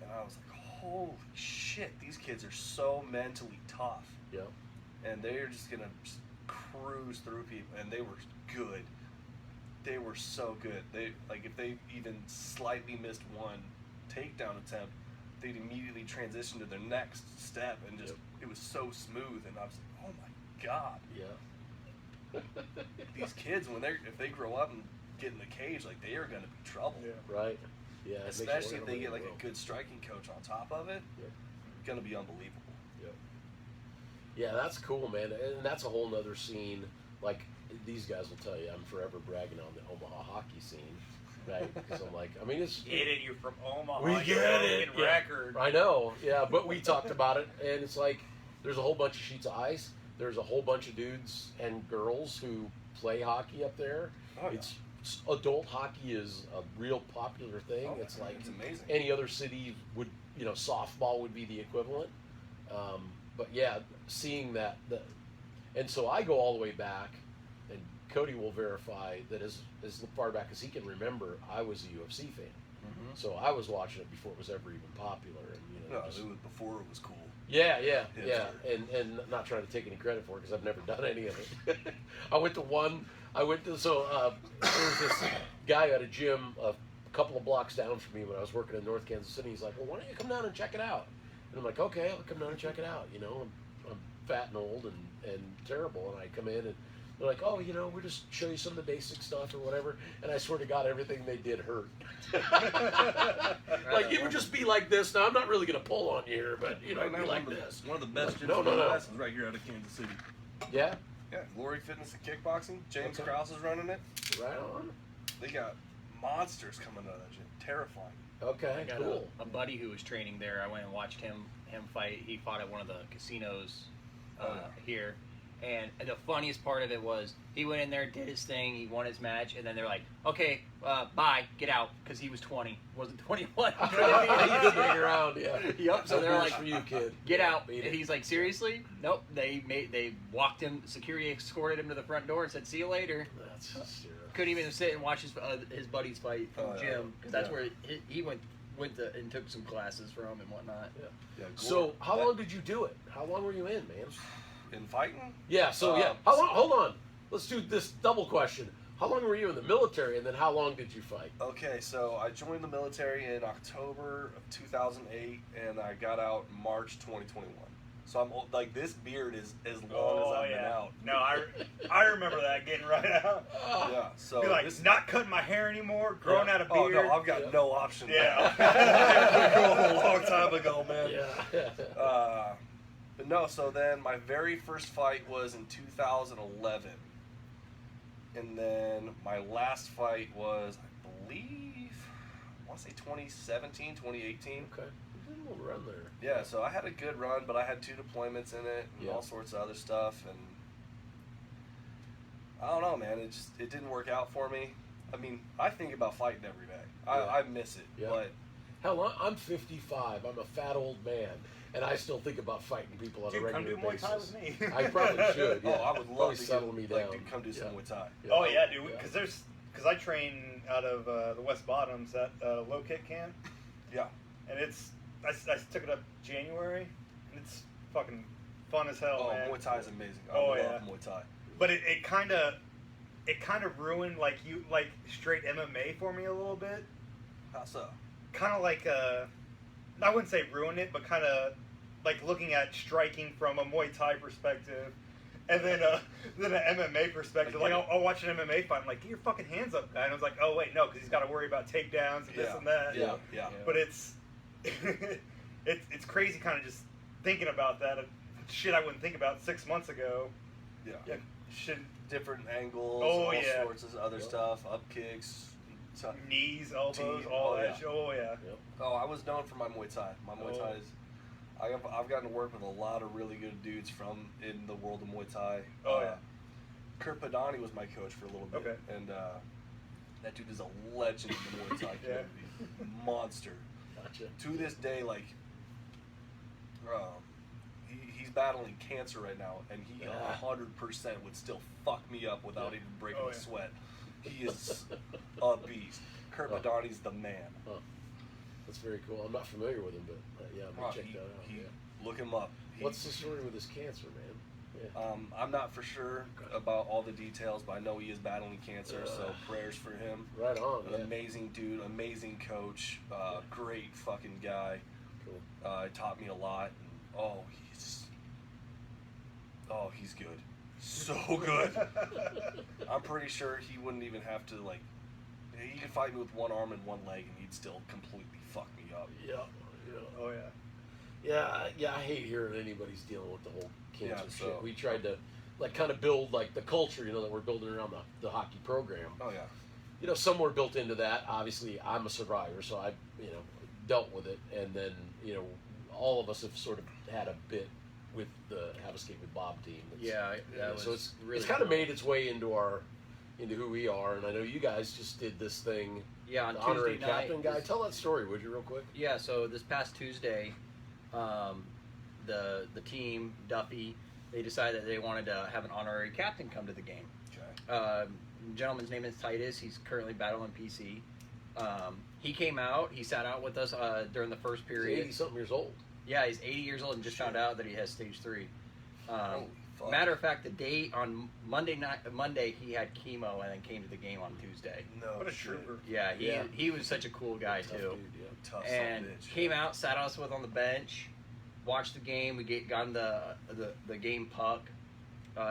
And I was like, holy shit, these kids are so mentally tough. Yeah. And they're just going to cruise through people. And they were good. They were so good. If they even slightly missed one takedown attempt, they'd immediately transition to their next step. And just, it was so smooth. And I was like, oh my God. Yeah. These kids, if they grow up and get in the cage, like they are going to be trouble. Yeah. Right. Yeah. Especially if they get like a good striking coach on top of it. Yeah. It's going to be unbelievable. Yeah, that's cool, man. And that's a whole nother scene. Like these guys will tell you, I'm forever bragging on the Omaha hockey scene, right? Because I'm like, it's get it. You're from Omaha. We get it. Record. I know. Yeah, but we talked about it, and it's like there's a whole bunch of sheets of ice. There's a whole bunch of dudes and girls who play hockey up there. Oh, yeah. It's adult hockey is a real popular thing. Oh, it's like it's amazing. Any other city would, softball would be the equivalent. But yeah, seeing that, and so I go all the way back, and Cody will verify that as far back as he can remember, I was a UFC fan. Mm-hmm. So I was watching it before it was ever even popular, and it was before it was cool. Yeah, sure. and not trying to take any credit for it because I've never done any of it. there was this guy at a gym a couple of blocks down from me when I was working in North Kansas City. He's like, well, why don't you come down and check it out? And I'm like, okay, I'll come down and check it out. I'm fat and old and terrible, and I come in and they're like, oh, we'll just show you some of the basic stuff or whatever. And I swear to God, everything they did hurt. Like, it would just be like this. Now, I'm not really going to pull on you here, but, it'd be like this. One of the best gyms No. in the West is right here out of Kansas City. Yeah? Yeah, Glory Fitness and Kickboxing. James Krause is running it. Right on. They got monsters coming out of that gym. Terrifying. Okay, I got cool. a buddy who was training there. I went and watched him fight. He fought at one of the casinos here, And the funniest part of it was he went in there, did his thing, he won his match, and then they're like, okay, bye, get out, because he was 20, wasn't 21. He didn't hang around, yeah. Yep. So they're like, for you, kid. get out. Beat And it. he's like, seriously? Nope. They walked him. Security escorted him to the front door and said, see you later. That's hysterical. Couldn't even sit and watch his buddies fight from the gym because that's Yeah. where he went and took some classes from and whatnot. Yeah, So, how long did you do it? How long were you in, man? in fighting? Yeah, so yeah. How long? Hold on. Let's do this double question. How long were you in the military, and then how long did you fight? Okay, so I joined the military in October of 2008, and I got out March 2021. So I'm old, like, this beard is as long as I've been out. No, I remember that getting right out. Yeah, so Be like, this, not cutting my hair anymore, growing out a oh beard. no, I've got no option. Yeah. A long time ago, man. Yeah. But no, so then my very first fight was in 2011. And then my last fight was, I believe, I want to say 2017, 2018. Okay. You did a little run there. Yeah, so I had a good run, but I had 2 deployments in it and Yeah. all sorts of other stuff. And I don't know, man. It didn't work out for me. I mean, I think about fighting every day. Yeah. I miss it. Yeah. But Hell, I'm 55. I'm a fat old man, and I still think about fighting people on Dude, a come regular do Muay Thai basis. with me. I probably should. Yeah. oh, I would Probably love to settle me down. like, dude, come do some Muay Thai. Oh yeah, dude. Yeah. Because I train out of the West Bottoms at Low Kick Camp, Yeah. and I took it up January, and it's fucking fun as hell, Oh, man. Muay Thai is amazing. I Oh, love yeah. Muay Thai. But it kind of ruined like straight MMA for me a little bit. How so? Kind of like I wouldn't say ruin it, but kind of like looking at striking from a Muay Thai perspective, and then an MMA perspective. Like I'll watch an MMA fight, I'm like, get your fucking hands up, guy. And I was like, oh wait, no, because he's got to worry about takedowns and this and that. Yeah. But it's it's crazy, kind of just thinking about that. Shit, I wouldn't think about 6 months ago. Yeah. Shit, Different angles, Oh, all yeah. sorts of other stuff, up kicks. knees, elbows, Teeth, all oh, that. yeah. Shit. Oh yeah. Oh, I was known for my Muay Thai. My Muay Thai is. I've gotten to work with a lot of really good dudes from in the world of Muay Thai. Oh, yeah. Kurt Padani was my coach for a little bit, Okay. and that dude is a legend in the Muay Thai Yeah. community. Monster. Gotcha. To this day, like, he's battling cancer right now, and he 100% would still fuck me up without even breaking Oh, a yeah. sweat. He is a beast. Kurt Padani's the man. Huh. That's very cool. I'm not familiar with him, but yeah, I'm gonna check that out. Yeah. Look him up. What's the story with his cancer, man? Yeah. I'm not for sure about all the details, but I know he is battling cancer, so prayers for him. Right on. An Yeah. amazing dude, amazing coach, great fucking guy. Cool. It taught me a lot. And, he's good. So good. I'm pretty sure he wouldn't even have to, like, he could fight me with one arm and one leg, and he'd still completely fuck me up. Yeah. Oh yeah. Yeah, I hate hearing anybody's dealing with the whole cancer Yeah, shit. so- We tried to, like, kind of build, like, the culture, that we're building around the hockey program. Oh, yeah. Somewhere built into that. Obviously, I'm a survivor, so I, dealt with it. And then, all of us have sort of had a bit with the Have Escape with Bob team. So it's really kind of cool. made its way into who we are. And I know you guys just did this thing. Yeah, on The honorary Tuesday night. captain guy. Tell that story, would you, real quick? Yeah, so this past Tuesday, the team, Duffy, they decided that they wanted to have an honorary captain come to the game. Okay. Gentleman's name is Titus. He's currently battling PC. He came out. He sat out with us during the first He's period. 80-something years old. Yeah, he's 80 years old and just found out that he has stage 3. Holy fuck. Matter of fact, the day on Monday he had chemo and then came to the game on Tuesday. No What a shit. trooper. Yeah, Yeah. he was such a cool guy Tough too. dude, yeah. Tough son And of a bitch. came out, sat us with on the bench, watched the game. We got in the game puck.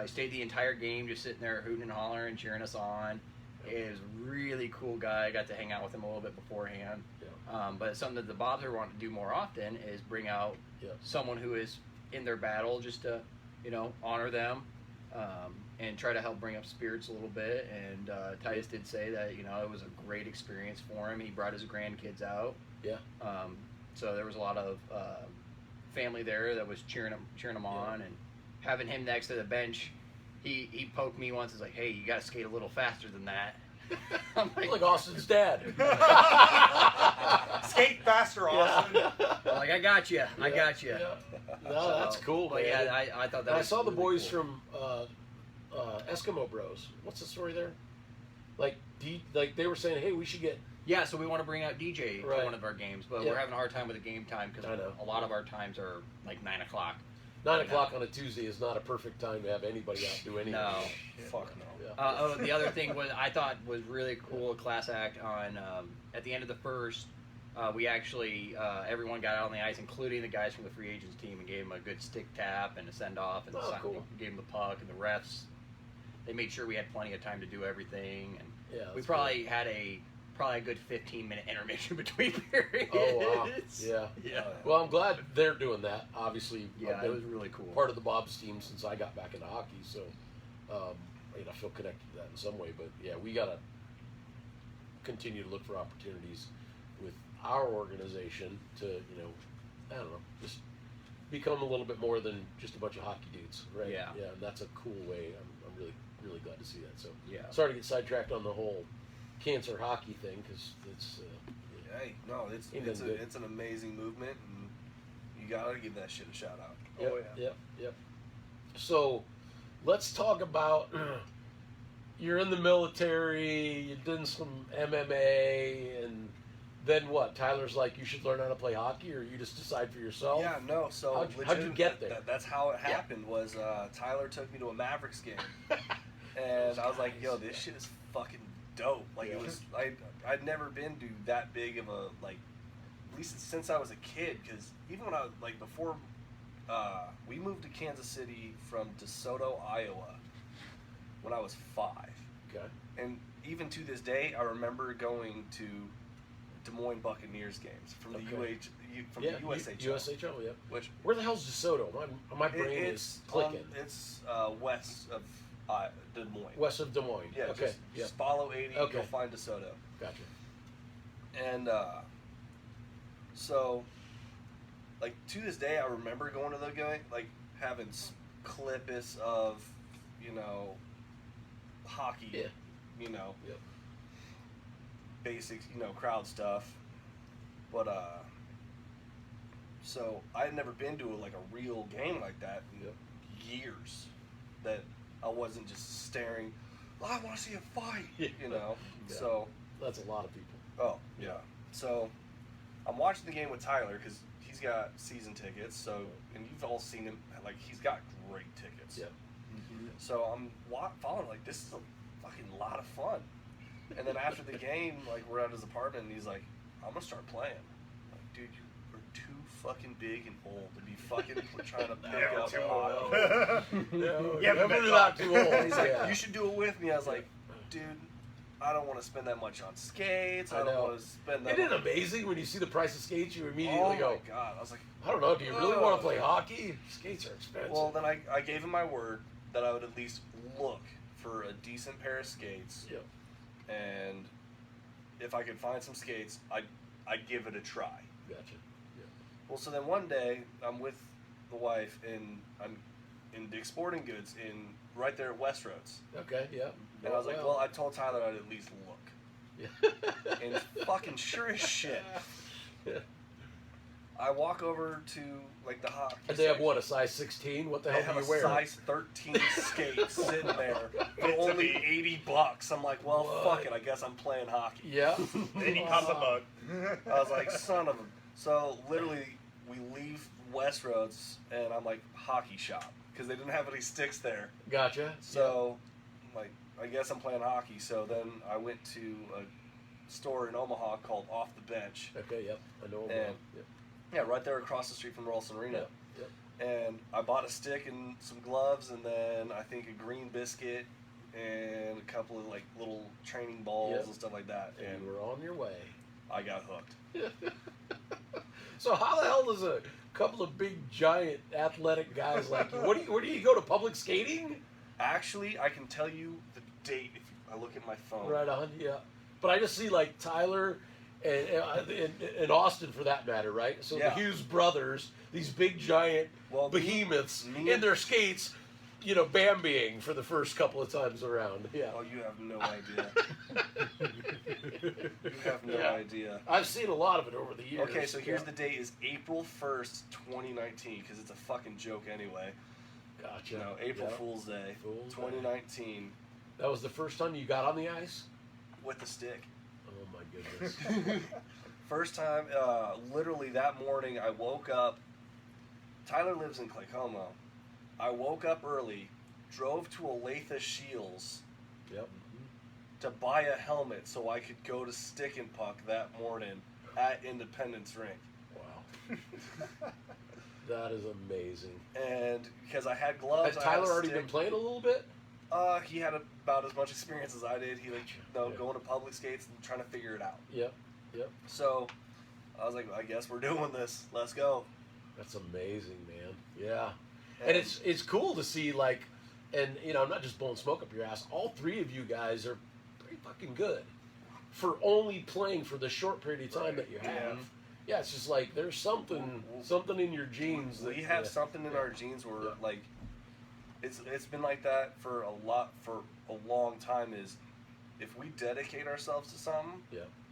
He stayed the entire game, just sitting there hooting and hollering, cheering us on. He was a really cool guy. I got to hang out with him a little bit beforehand. Yeah. But it's something that the Bobs are wanting to do more often is bring out Yeah. someone who is in their battle, just to honor them. And try to help bring up spirits a little bit. And Titus did say that it was a great experience for him. He brought his grandkids out. Yeah. So there was a lot of family there that was cheering him on, and having him next to the bench he poked me once. He's like, "Hey, you got to skate a little faster than that." I'm Like Austin's dad. Skate faster, Austin. I'm like, I got you. I got you. Yeah. No, that's cool, But man. yeah, I thought that. I was saw the really boys cool. from Eskimo Bros. What's the story there? Like they were saying, hey, we should get. Yeah, so we want to bring out DJ Right. to one of our games, but Yeah. we're having a hard time with the game time because I know. a lot of our times are like 9 o'clock. 9 o'clock on a Tuesday is not a perfect time to have anybody out do anything. No. Fuck no. Yeah. The other thing was I thought was really cool, a class act on at the end of the first. We actually everyone got out on the ice, including the guys from the free agents team, and gave them a good stick tap and a send off, and Cool. gave them the puck and the refs. They made sure we had plenty of time to do everything, and Yeah, we that's probably had a good 15-minute intermission between periods. Oh wow. Yeah. Yeah. Well, I'm glad they're doing that. Obviously, Yeah, I've it been was really cool. part of the Bob's team since I got back into hockey, so I feel connected to that in some way. But yeah, we gotta continue to look for opportunities with our organization to, I don't know, just become a little bit more than just a bunch of hockey dudes, right? Yeah. Yeah, and that's a cool way. I'm really, really glad to see that. So Yeah. sorry to get sidetracked on the whole cancer hockey thing because it's. Hey, no, it's an amazing movement, and you gotta give that shit a shout out. Yep, Oh, yeah. Yep. So, let's talk about. You're in the military. You're doing some MMA, and then what? Tyler's like, you should learn how to play hockey, or you just decide for yourself. Yeah, no. So How'd you get there? That's how it happened. Was Tyler took me to a Mavericks game, and I was like, "Yo, this shit is fucking dope." Like it was. I'd never been to that big of a like. At least since I was a kid, because even when I was like before, we moved to Kansas City from DeSoto, Iowa, when I was 5. Okay. And even to this day, I remember going to Des Moines Buccaneers games from the Okay. the USHL. USHL, yeah. Which Where the hell's DeSoto? My brain it's is clicking. It's west of Des Moines. West of Des Moines. Yeah, Okay. just follow 80. Okay. You'll find DeSoto. Gotcha. And so, like to this day, I remember going to the game, like having clippus of, hockey. Yeah. Yep. Basic, crowd stuff. But so I had never been to a real game like that in years. That I wasn't just staring. "Oh, I want to see a fight, Yeah. Yeah. So. That's a lot of people. Oh, yeah. So, I'm watching the game with Tyler because he's got season tickets. So, and you've all seen him. Like, he's got great tickets. Yeah. So I'm following. Like, this is a fucking lot of fun. And then after the game, like, we're at his apartment, and he's like, "I'm gonna start playing." I'm like, dude, you're too fucking big and old to be fucking trying to pick Never up too hockey. old. Yeah, but we're not too old. And he's like, Yeah. "You should do it with me." I was like, "Dude, I don't want to spend that much on skates. I don't know. want to spend that." Isn't it amazing when you see the price of skates? You Oh immediately my go, god! I was like, I don't know. Do you really want to play hockey? Skates are expensive. well, then I gave him my word that I would at least look for a decent pair of skates, Yep. and if I could find some skates, I'd give it a try. Gotcha. Well, so then one day I'm with the wife and I'm in Dick's Sporting Goods right there at Westroads, Okay. Yeah. and I was like, well, I told Tyler I'd at least look, Yeah. and fucking sure as shit, Yeah. I walk over to like the hockey. And they have section. what, a size 16? What the They hell have do a you wear? size 13 skate sitting there for It's only me. $80. I'm like, well, What? fuck it. I guess I'm playing hockey. Yeah. Then he caught the bug. I was like, son of a. So literally, we leave Westroads, and I'm like, hockey shop, because they didn't have any sticks there. Gotcha. So, like, I guess I'm playing hockey. So then I went to a store in Omaha called Off the Bench. Yeah. Okay. Yep. I know. And- Yep. Yeah, right there across the street from Rolson Arena. Yep. Yep. And I bought a stick and some gloves, and then I think a green biscuit and a couple of like little training balls Yep. and stuff like that. And And you were on your way. I got hooked. So how the hell does a couple of big, giant, athletic guys like you? Where do you go to public skating? Actually, I can tell you the date if I look at my phone. Right on. Yeah. But I just see like Tyler and Austin for that matter, right? So Yeah. the Hughes brothers, these big, giant Well, behemoths me- in their skates, Bambiing for the first couple of times around. Yeah. Oh, you have no idea. You have no idea. I've seen a lot of it over the years. Okay, so here's the date is April 1st, 2019, because it's a fucking joke anyway. Gotcha. April Fool's Day, 2019. That was the first time you got on the ice? With the stick. Oh my goodness. First time, literally that morning, I woke up. Tyler lives in Claycomo. I woke up early, drove to Olathe Shields Yep. to buy a helmet so I could go to Stick and Puck that morning at Independence Rink. Wow. That is amazing. And because I had gloves, Had I had Tyler a already stick. been playing a little bit? He had about as much experience as I did. He Yeah. going to public skates and trying to figure it out. Yep. So I was like, I guess we're doing this. Let's go. That's amazing, man. Yeah. And it's cool to see, like, and, I'm not just blowing smoke up your ass. All three of you guys are pretty fucking good for only playing for the short period of time that you have. Yeah, it's just like there's something in your genes. We have something in our genes where like it's been like that for a long time. Is if we dedicate ourselves to something,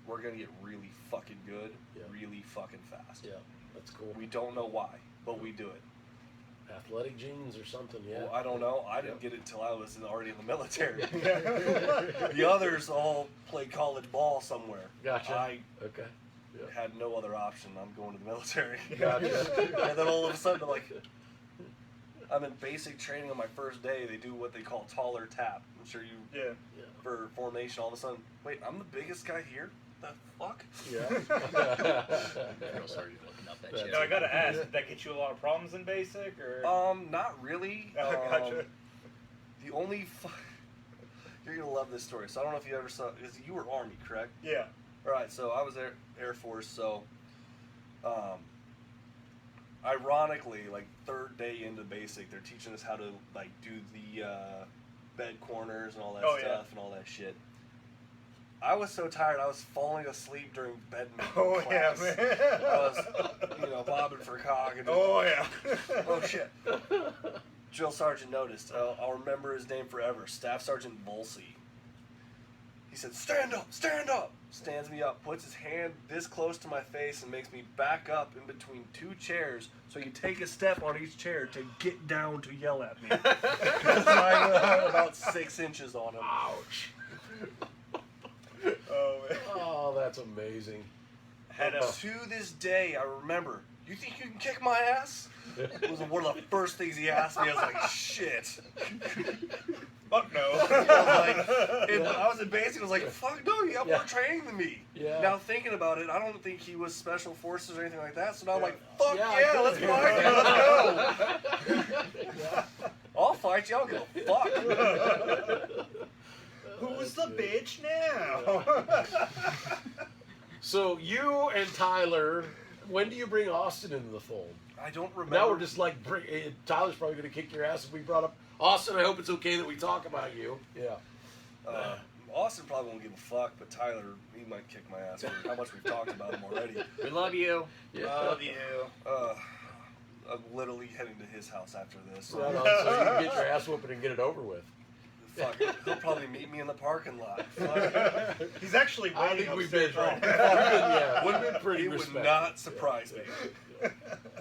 we're gonna get really fucking good, really fucking fast. Yeah, that's cool. We don't know why, but we do it. Athletic genes or something, Well, I don't know. I didn't get it until I was already in the military. Yeah. The others all played college ball somewhere. Gotcha. I Okay. Yeah. had no other option. I'm going to the military. Gotcha. And then all of a sudden, I'm in basic training on my first day. They do what they call taller tap. I'm sure you, for formation, all of a sudden, wait, I'm the biggest guy here? The fuck? Yeah. Girl started looking up that shit. No, I gotta ask, did that get you a lot of problems in basic, or? Not really. Gotcha. The only you're gonna love this story. So I don't know if you ever saw, because you were Army, correct? Yeah. All right. So I was Air Force. So, ironically, like third day into basic, they're teaching us how to do the bed corners and all that stuff and all that shit. I was so tired, I was falling asleep during bed class. Yeah, man. I was, bobbing for cock. And just, oh, shit. Drill sergeant noticed. I'll remember his name forever. Staff Sergeant Volsey. He said, stand up, stand up. Stands me up, puts his hand this close to my face and makes me back up in between two chairs so you take a step on each chair to get down to yell at me. Because I had about 6 inches on him. Ouch. Oh, man. Oh, that's amazing. To this day, I remember, you think you can kick my ass? It was one of the first things he asked me. I was like, shit. Fuck no. I was in basic. I was like, fuck no, you have more training than me. Yeah. Now thinking about it, I don't think he was special forces or anything like that. So now I'm like, fuck Yeah, let's fight you. Let's go. I'll fight you. I'll go fuck. Who's the bitch now? So you and Tyler, when do you bring Austin into the fold? I don't remember. Now we're just like, Tyler's probably going to kick your ass if we brought up Austin. I hope it's okay that we talk about you. Yeah. Austin probably won't give a fuck, but Tyler, he might kick my ass for how much we've talked about him already. We love you. Yeah. Love you. I'm literally heading to his house after this. Right on, so you can get your ass whooping and get it over with. Fuck, he'll probably meet me in the parking lot. Fuck. He's actually I waiting think we've been, upstairs right now. we've been pretty It would respectful. not surprise me.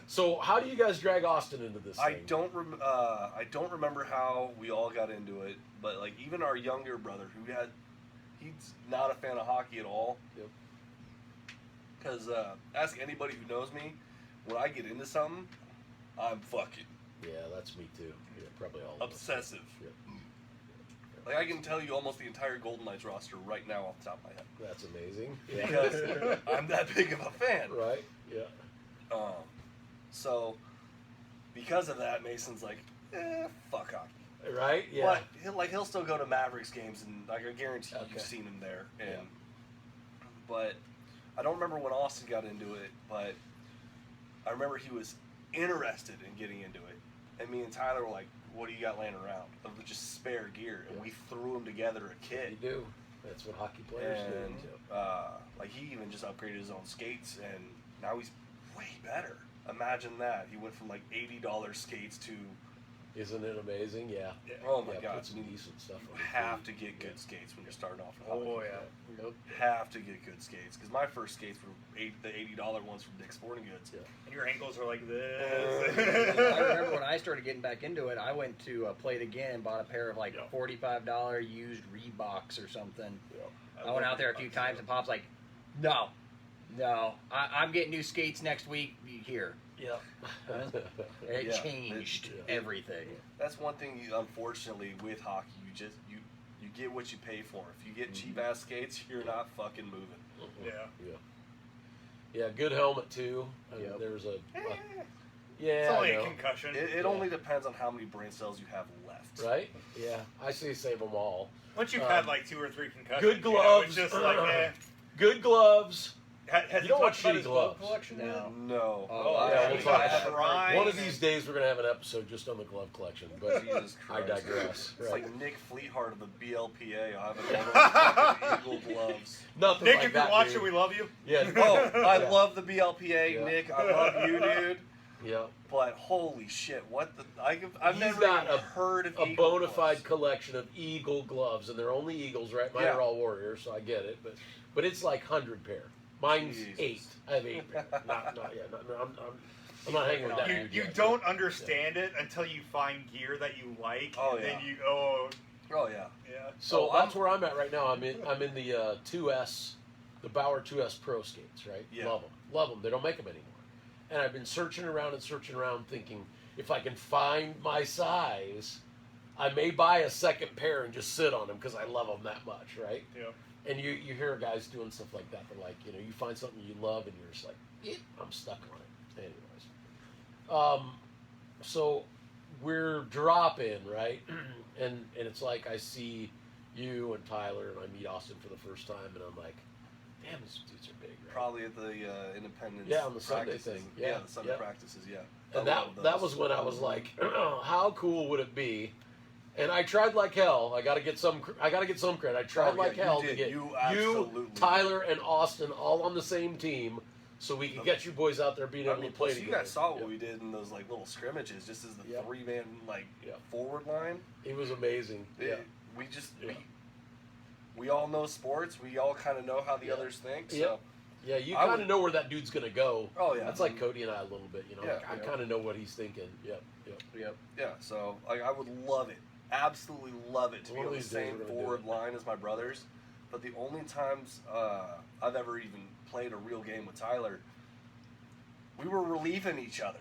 So how do you guys drag Austin into this I thing? I don't remember how we all got into it, but even our younger brother, he's not a fan of hockey at all. Yep. Because ask anybody who knows me, when I get into something, I'm fucking Yeah, that's me too. Yeah, probably all of us. obsessive. Yep. I can tell you almost the entire Golden Knights roster right now off the top of my head. That's amazing. Because I'm that big of a fan. Right? Yeah. So, because of that, Mason's like, fuck hockey. Right? Yeah. But he'll still go to Mavericks games, and I guarantee Okay. you've seen him there. And Yeah. but I don't remember when Austin got into it, but I remember he was interested in getting into it, and me and Tyler were like, "What do you got laying around?" Of just spare gear, and we threw them together a You kit. do. That's what hockey players And do. he even just upgraded his own skates, and now he's way better. Imagine that. He went from $80 skates to Isn't it amazing? Yeah. Oh my god! Put some decent stuff You on the have feet. to get good skates when you're starting off. In hockey. Oh yeah. Nope. Have to get good skates because my first skates were the $80 ones from Dick's Sporting Goods. Yeah. And your ankles are like I this. remember when I started getting back into it, I went to Play It Again and bought a pair of like Yeah. $45 used Reeboks or something. Yeah. I went out there a few times and Pop's like, no, I'm getting new skates next week here. Yeah. It Yeah. changed Yeah. everything. That's one thing. Unfortunately, with hockey, you get what you pay for. If you get cheap ass skates, you're not fucking moving. Yeah. Yeah. Yeah, good helmet too. Yep. There's a Eh, yeah. it's only I a know. concussion. It Yeah. only depends on how many brain cells you have left. Right? Yeah. I say save them all. Once you've Um, had like 2 or 3 concussions, good you know, gloves. it's just like, Good gloves. Has You he don't want talked about shitty his glove gloves. collection yet? No. No. Oh, Oh, yeah, yeah, we'll talk he's about got One of shrines. these days we're gonna have an episode just on the glove collection. But Jesus I Christ. digress. It's Right. like Nick Fleethart of the BLPA. I have a fucking Eagle gloves. Nothing Nick, like if you're that, watching, dude. we love you. Yeah. Oh, I Yeah. love the BLPA, Yeah. Nick. I love you, dude. Yeah. But holy shit, what the? I've He's never got even heard of A Eagle bona fide gloves. collection of Eagle gloves, and they're only Eagles, right? Mine Yeah. are all Warriors, so I get it. But it's like 100 pair. Mine's Jesus. 8. I have 8 pair. Not yeah. I'm not hanging with that You, dude you yet. don't understand it until you find gear that you like, Oh, and then yeah. you go, Oh yeah. yeah. So Oh, that's where I'm at right now. I'm in the 2S, the Bauer 2S Pro skates, right? Yeah. Love them. They don't make them anymore. And I've been searching around, thinking if I can find my size, I may buy a second pair and just sit on them because I love them that much, right? Yeah. And you hear guys doing stuff like that. They're like, you find something you love and you're just like, I'm stuck on it. Anyways, so we're dropping, right? and it's like I see you and Tyler and I meet Austin for the first time and I'm like, damn, these dudes are big, right? Probably at the Independence. Yeah, on the Sunday practices. thing. Yeah, the Sunday yeah. practices. Yeah. And I love that those. was when I was like, how cool would it be? And I tried like hell. I got to get some credit. I tried Oh, yeah, like you hell did. to get You absolutely Tyler, and Austin all on the same team, so we could get you boys out there being I able mean, to play plus you together. guys saw what Yeah. we did in those like little scrimmages, just as the Yeah. 3-man like Yeah. forward line. It was amazing. Yeah. We just Yeah. we all know sports. We all kind of know how the Yeah. others think. So Yeah. Yeah, you I kind would- of know where that dude's gonna go. Oh, yeah. That's like Cody and I a little bit. Yeah, like, I yeah. kind of know what he's thinking. Yep. Yep. yeah, so like I would love it, absolutely love it to One be of on the these days same we're gonna do forward it. line as my brothers. But the only times I've ever even played a real game with Tyler, we were relieving each other.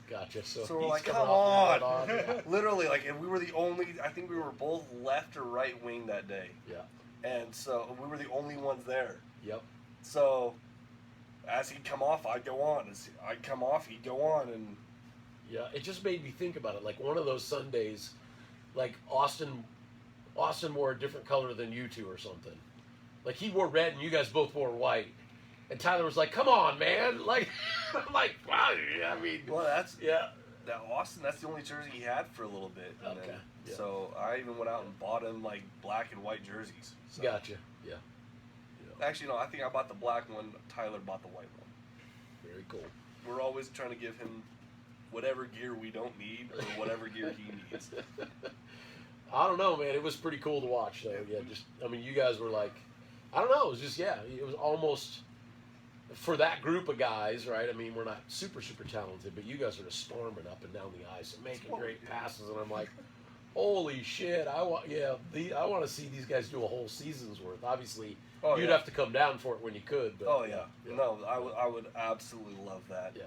Gotcha. So, So we're he's like, coming come off the on. right on. Literally, like, and we were the only. I think we were both left or right wing that day, Yeah. and so we were the only ones there. Yep. So as he'd come off, I'd go on. As I'd come off, he'd go on, and Yeah, it just made me think about it. Like one of those Sundays, like Austin wore a different color than you two or something. Like he wore red and you guys both wore white. And Tyler was like, "Come on, man!" Like, I'm like, "Wow!" I mean, well, that's yeah, that Austin. That's the only jersey he had for a little bit. And Okay, then, yeah. So I even went out and bought him like black and white jerseys. So. gotcha. Yeah, Actually, no. I think I bought the black one. Tyler bought the white one. very cool. We're always trying to give him whatever gear we don't need or whatever gear he needs. I don't know, man. It was pretty cool to watch, though. Yeah, just I mean, you guys were like, I don't know. It was just it was almost for that group of guys, right? I mean, we're not super talented, but you guys are just storming up and down the ice and making what we great do. passes, and I'm like, holy shit! I want to see these guys do a whole season's worth. Obviously, Oh, you'd yeah. have to come down for it when you could. But, Oh yeah. No, I would absolutely love that. Yeah.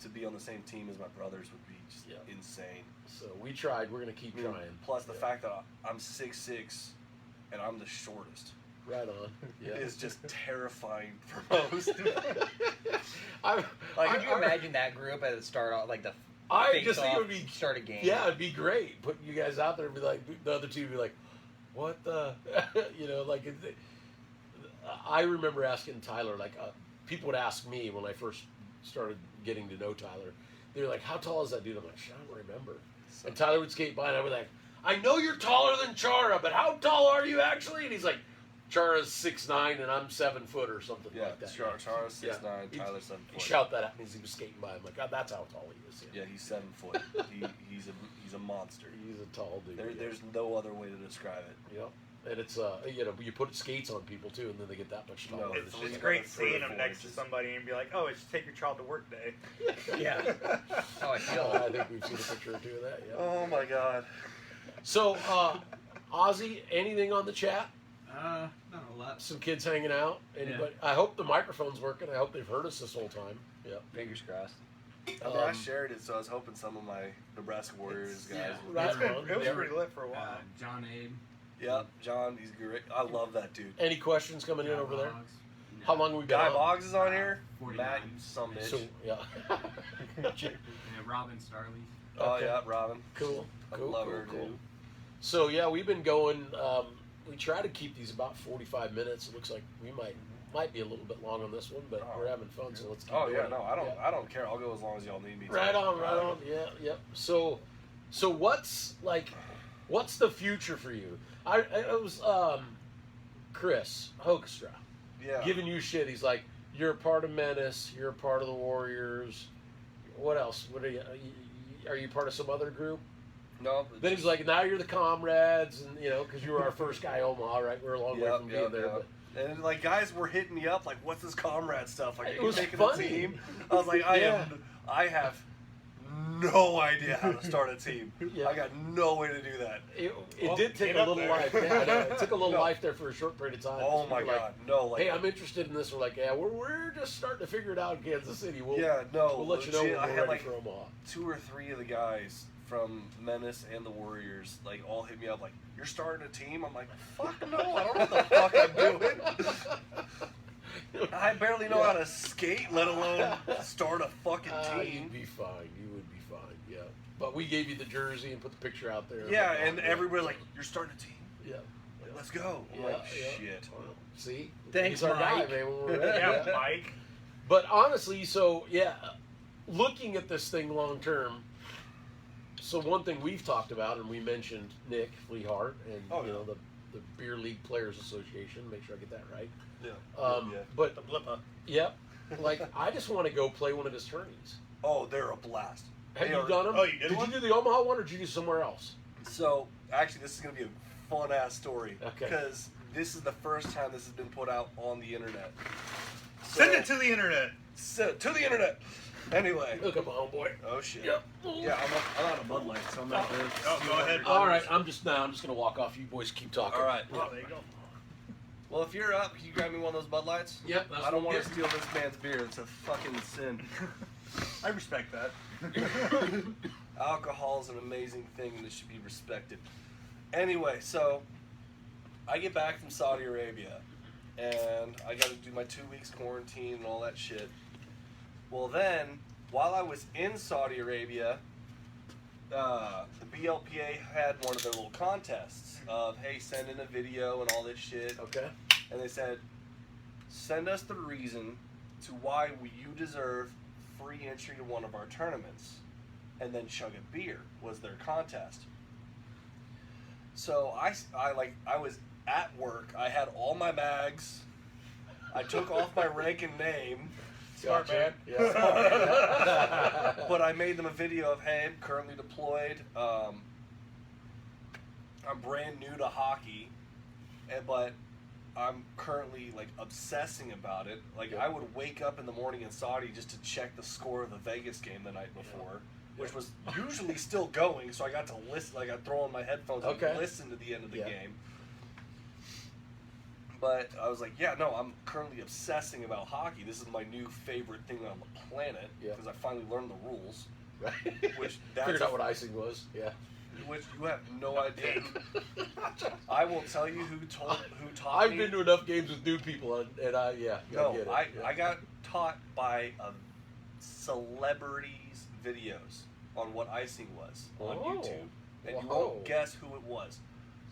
To be on the same team as my brothers would be just Yeah. insane. So we tried. We're gonna keep I mean, trying. Plus the Yeah. fact that I'm 6'6" and I'm the shortest Right on. Yeah. is just terrifying for most. Could you imagine that group at the start, like the I face just think it off, would be start a game? Yeah, it'd be great. Putting you guys out there and be like, the other two would be like, what the, like. I remember asking Tyler, like, people would ask me when I first started getting to know Tyler. They were like, how tall is that dude? I'm like, I don't remember. And Tyler would skate by, and I was like, I know you're taller than Chara, but how tall are you actually? And he's like, Chara's 6'9" and I'm 7 foot or something Yeah, like that. Chara's 6'9", Yeah. Tyler 7 He'd foot. shout that at me as he was skating by. I'm like, God, that's how tall he is. Yeah, he's 7 foot. He's a monster. He's a tall dude. There's no other way to describe it. Yep. And it's you put skates on people too, and then they get that much taller. No, It's Three just great or seeing four him next to inches. somebody and be like, oh, it's take your child to work day. Yeah. Oh, I feel I think we've seen a picture or two of that. Yeah. Oh my God. So, Ozzy, anything on the chat? Not a lot. Some kids hanging out. Anybody? I hope the microphone's working. I hope they've heard us this whole time. Yeah. Fingers crossed. I mean, I shared it, so I was hoping some of my Nebraska Warriors guys. yeah. would- Right. It was pretty lit for a while. John Abe. Yep, John, he's great. I love that dude. Any questions coming in Guy over there? Boggs. No. How long we been Guy on? Boggs is on here. 49. Matt, you some bitch. So yeah. Yeah, Robin Starley. Oh Okay. yeah, Robin. Cool. I Cool. love cool, her, cool. dude. So yeah, we've been going. We try to keep these about 45 minutes. It looks like we might be a little bit long on this one, but Oh. we're having fun. So let's keep Oh doing yeah, it. no, I don't. Yeah. I don't care. I'll go as long as y'all need me. to. Right on, right on. Yeah, yep. So what's the future for you? I was Chris Hoekstra Yeah. giving you shit. He's like, you're a part of Menace. You're a part of the Warriors. What else? What are you part of some other group? No. Then he's like, now you're the comrades, and because you were our first guy, Omaha, right? We're a long way from being there, but. And like guys were hitting me up like, "What's this comrade stuff? Like, are It you was making funny. a team?" I was like, "I have no idea how to start a team. Yeah. I got no way to do that." It Well, did take get a up little there. life. Yeah, I know. It took a little No. life there for a short period of time. Oh my People were God, no! Like, Hey, I'm interested in this. We're like, yeah, we're just starting to figure it out in Kansas City. We'll no. let you know when legit, we're I had ready like for Omaha. 2 or 3 of the guys from Menace and the Warriors like all hit me up like, "You're starting a team?" I'm like, "Fuck no! I don't know what the fuck I'm doing. I barely know how to skate, let alone start a fucking You'd team." be fine. You would be fine. Yeah. But we gave you the jersey and put the picture out there. Yeah, Like, and everybody's like, "You're starting a team? Yeah. Like, let's go." I'm Yeah, like, yeah. "Shit." Well, see, Thanks, he's our guy, Mike. man. When we're ready. Yeah, Mike. But honestly, so yeah, looking at this thing long term. So one thing we've talked about, and we mentioned Nick Fleehart and Oh, yeah. the Beer League Players Association. Make sure I get that right. Yeah. Yeah. But The blipper. yep, like I just want to go play one of his tourneys. Oh, they're a blast. Have They you are- done them? Oh, you did one? you do the Omaha one, or did you do somewhere else? So, actually, this is going to be a fun ass story. Okay. Because this is the first time this has been put out on the internet. So, Send it to the internet. to the internet. Anyway. Look at my homeboy. Oh shit. Yep. Yeah, I'm out of Bud Light, so I'm not there. Oh, go ahead. All right, I'm just gonna walk off. You boys keep talking. All right. Oh, there you go. Well, if you're up, can you grab me one of those Bud Lights? Yep. That's I don't what want I'm to steal this man's beer. It's a fucking sin. I respect that. Alcohol is an amazing thing and it should be respected. Anyway, so I get back from Saudi Arabia and I got to do my 2 weeks quarantine and all that shit. Well, then, while I was in Saudi Arabia, the BLPA had one of their little contests of, hey, send in a video and all this shit. Okay. And they said, send us the reason to why you deserve free entry to one of our tournaments. And then chug a beer was their contest. So I was at work. I had all my mags. I took off my rank and name. Smart man. Yeah. But I made them a video of, hey, I'm currently deployed. I'm brand new to hockey, but I'm currently like obsessing about it. Like I would wake up in the morning in Saudi just to check the score of the Vegas game the night before, which was usually still going. So I got to listen. Like I throw on my headphones and listen to the end of the game. But I was like, yeah, no, I'm currently obsessing about hockey. This is my new favorite thing on the planet because I finally learned the rules. Right. Which that's Figured out what icing was. Yeah. Which you have no idea. I will tell you who taught I've me. been to enough games with new people, and I get it. I got taught by a celebrity's videos on what icing was on YouTube, and you won't guess who it was.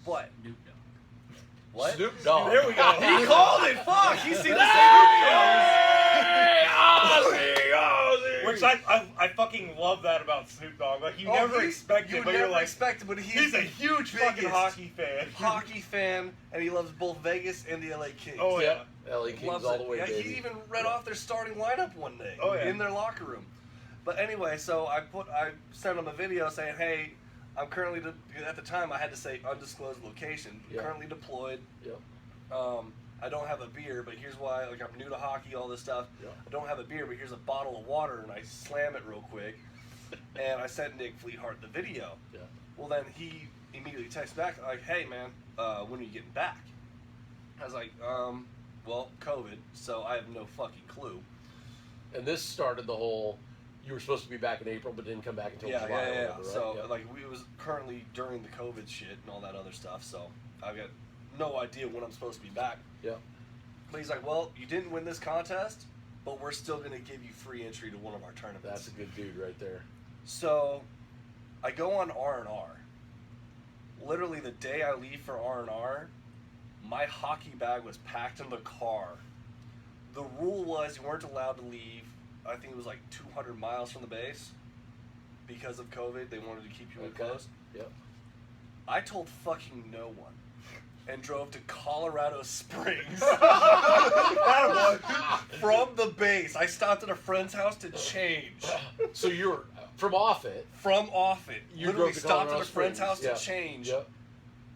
But Snoop Dogg. what? Snoop Dogg. There we go. He called it. Fuck. He's seen the same videos. Hey, Ozzy, Ozzy. Which I fucking love that about Snoop Dogg. Like you never expect it, but you're like, but he's a huge fucking hockey fan. And he loves both Vegas and the LA Kings. Oh yeah. LA Kings Loves all it. the way, Yeah, baby. he even read off their starting lineup one day in their locker room. But anyway, so I sent him a video saying, hey, I'm currently at the time I had to say undisclosed location. Currently deployed. Yep. I don't have a beer, but here's why. Like, I'm new to hockey, all this stuff. Yep. I don't have a beer, but here's a bottle of water, and I slam it real quick. And I sent Nick Fleetheart the video. Yeah. Well, then he immediately texts back like, hey, man, when are you getting back? I was like, well, COVID, so I have no fucking clue. And this started the whole, you were supposed to be back in April, but didn't come back until July. Or whatever, right? So, like, it was currently during the COVID shit and all that other stuff, so I've got no idea when I'm supposed to be back. Yeah. But he's like, well, you didn't win this contest, but we're still going to give you free entry to one of our tournaments. That's a good dude right there. So, I go on R&R. Literally the day I leave for R&R, my hockey bag was packed in the car. The rule was you weren't allowed to leave, I think it was like 200 miles from the base. Because of COVID, they wanted to keep you enclosed. Yep. I told fucking no one. And drove to Colorado Springs from the base. I stopped at a friend's house to change. So you're from Offutt. From Offutt. You Literally drove to stopped Colorado at a friend's Springs. house to change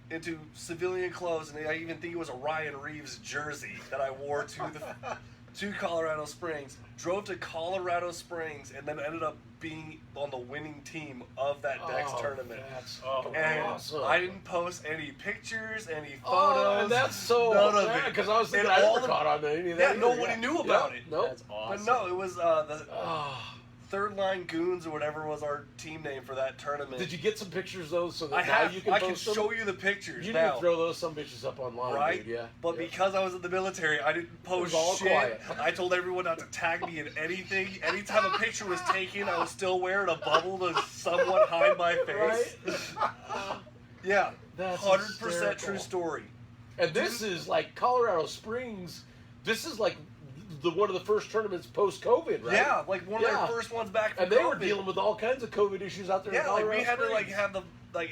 into civilian clothes, and I even think it was a Ryan Reeves jersey that I wore to Colorado Springs. Drove to Colorado Springs, and then ended up being on the winning team of that next tournament. That's And awesome. I didn't post any pictures, any photos. Oh, and that's so none of it. Because I was thinking And I all never the- caught on to any of Yeah, that. nobody knew about it. Nope. That's awesome. But no, it was the Ah. Third Line Goons or whatever was our team name for that tournament. Did you get some pictures though, so that I now have. you can I post can them? show you the pictures You now. need to throw those some bitches up online, Right? dude. Yeah. But Yeah. because I was in the military, I didn't post all shit. quiet. I told everyone not to tag me in anything. Anytime a picture was taken, I was still wearing a bubble to somewhat hide my face. Right? Yeah, That's 100% hysterical. true story. And this is like Colorado Springs. This is like one of the first tournaments post-COVID, right? Yeah, like one of Yeah. their first ones back from And they were COVID. dealing with all kinds of COVID issues out there in Yeah, like Colorado we had to like Springs. have the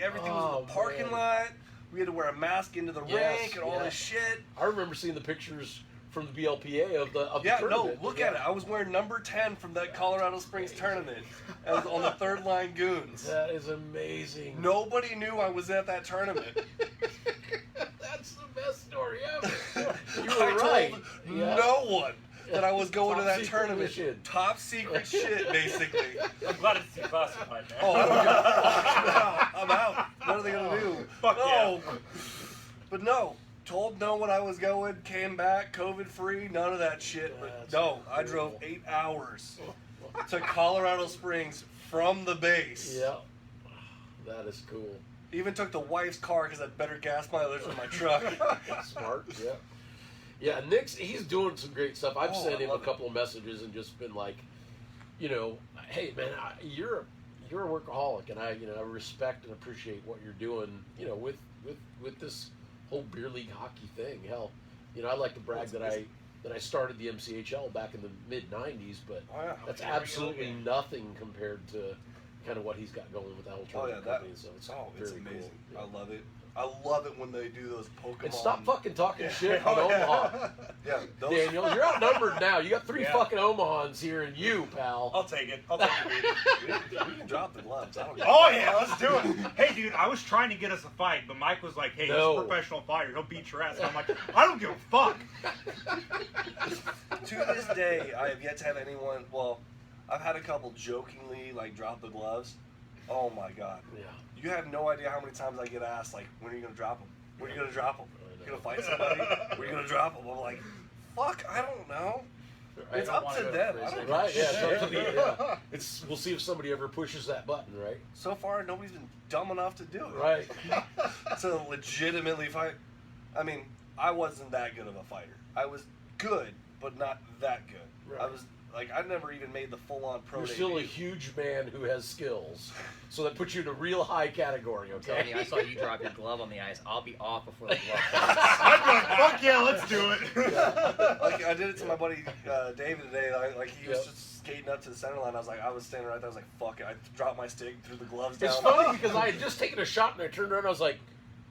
everything was in the parking man. lot. We had to wear a mask into the Yes, rink and all yeah. this shit. I remember seeing the pictures from the BLPA of the Yeah, no, tournament. look at it. I was wearing number 10 from that Colorado Springs tournament. I was on the Third Line Goons. That is amazing. Nobody knew I was at that tournament. That's the best story ever. You I were told right. Yeah. no one that I was going to Top that secret tournament. mission. Top secret shit, basically. I'm glad it's declassified, man. Oh, I don't give I'm out. What are they gonna do? Fuck no. But no, told no one I was going. Came back, COVID free. None of that shit. But That's no, I cool. drove 8 hours to Colorado Springs from the base. Yeah. That is cool. Even took the wife's car because I had better gas mileage than my truck. Smart, yeah. Yeah, he's doing some great stuff. I've Oh, sent I him a love it. couple of messages and just been like, hey man, you're a workaholic, and I respect and appreciate what you're doing, with this whole beer league hockey thing. Hell, I like to brag that I started the MCHL back in the mid '90s, but Oh, yeah. that's absolutely nothing compared to kind of what he's got going with the whole Oh yeah, tournament that. company. So it's It's very amazing. cool. I love it. I love it when they do those Pokemon. And stop fucking talking Yeah. shit on Oh, yeah. Omaha. Yeah, those, Daniel, you're outnumbered now. You got 3 Yeah. fucking Omahans here and you, pal. I'll take it. I'll take it, dude. we can drop the gloves. I don't care. Oh yeah, let's do it. Hey dude, I was trying to get us a fight, but Mike was like, "Hey, No. he's a professional fighter. He'll beat your ass." And I'm like, "I don't give a fuck." To this day, I have yet to have anyone. Well, I've had a couple jokingly like drop the gloves. Oh my god, Yeah. you have no idea how many times I get asked like, "When are you gonna drop them? When are you gonna drop them? You gonna fight somebody? When are you gonna drop them?" I'm like, "Fuck, I don't know. It's Right. up to them. I don't Right, yeah, it's give a up to shit." the, yeah. We'll see if somebody ever pushes that button, right? So far, nobody's been dumb enough to do it. Right. To legitimately fight. I mean, I wasn't that good of a fighter. I was good, but not that good. Right. I was like I never even made the full-on pro You're day still a debut. huge man who has skills, so that puts you in a real high category. I'm telling Okay. you, I saw you drop your glove on the ice. I'll be off before the glove. I'd be like, fuck yeah, let's do it. Like I did it to my buddy David today. Like he was Yep. just skating up to the center line. I was standing right there. I was like, "Fuck it!" I dropped my stick, threw the gloves It's down. funny because I had just taken a shot and I turned around and I was like,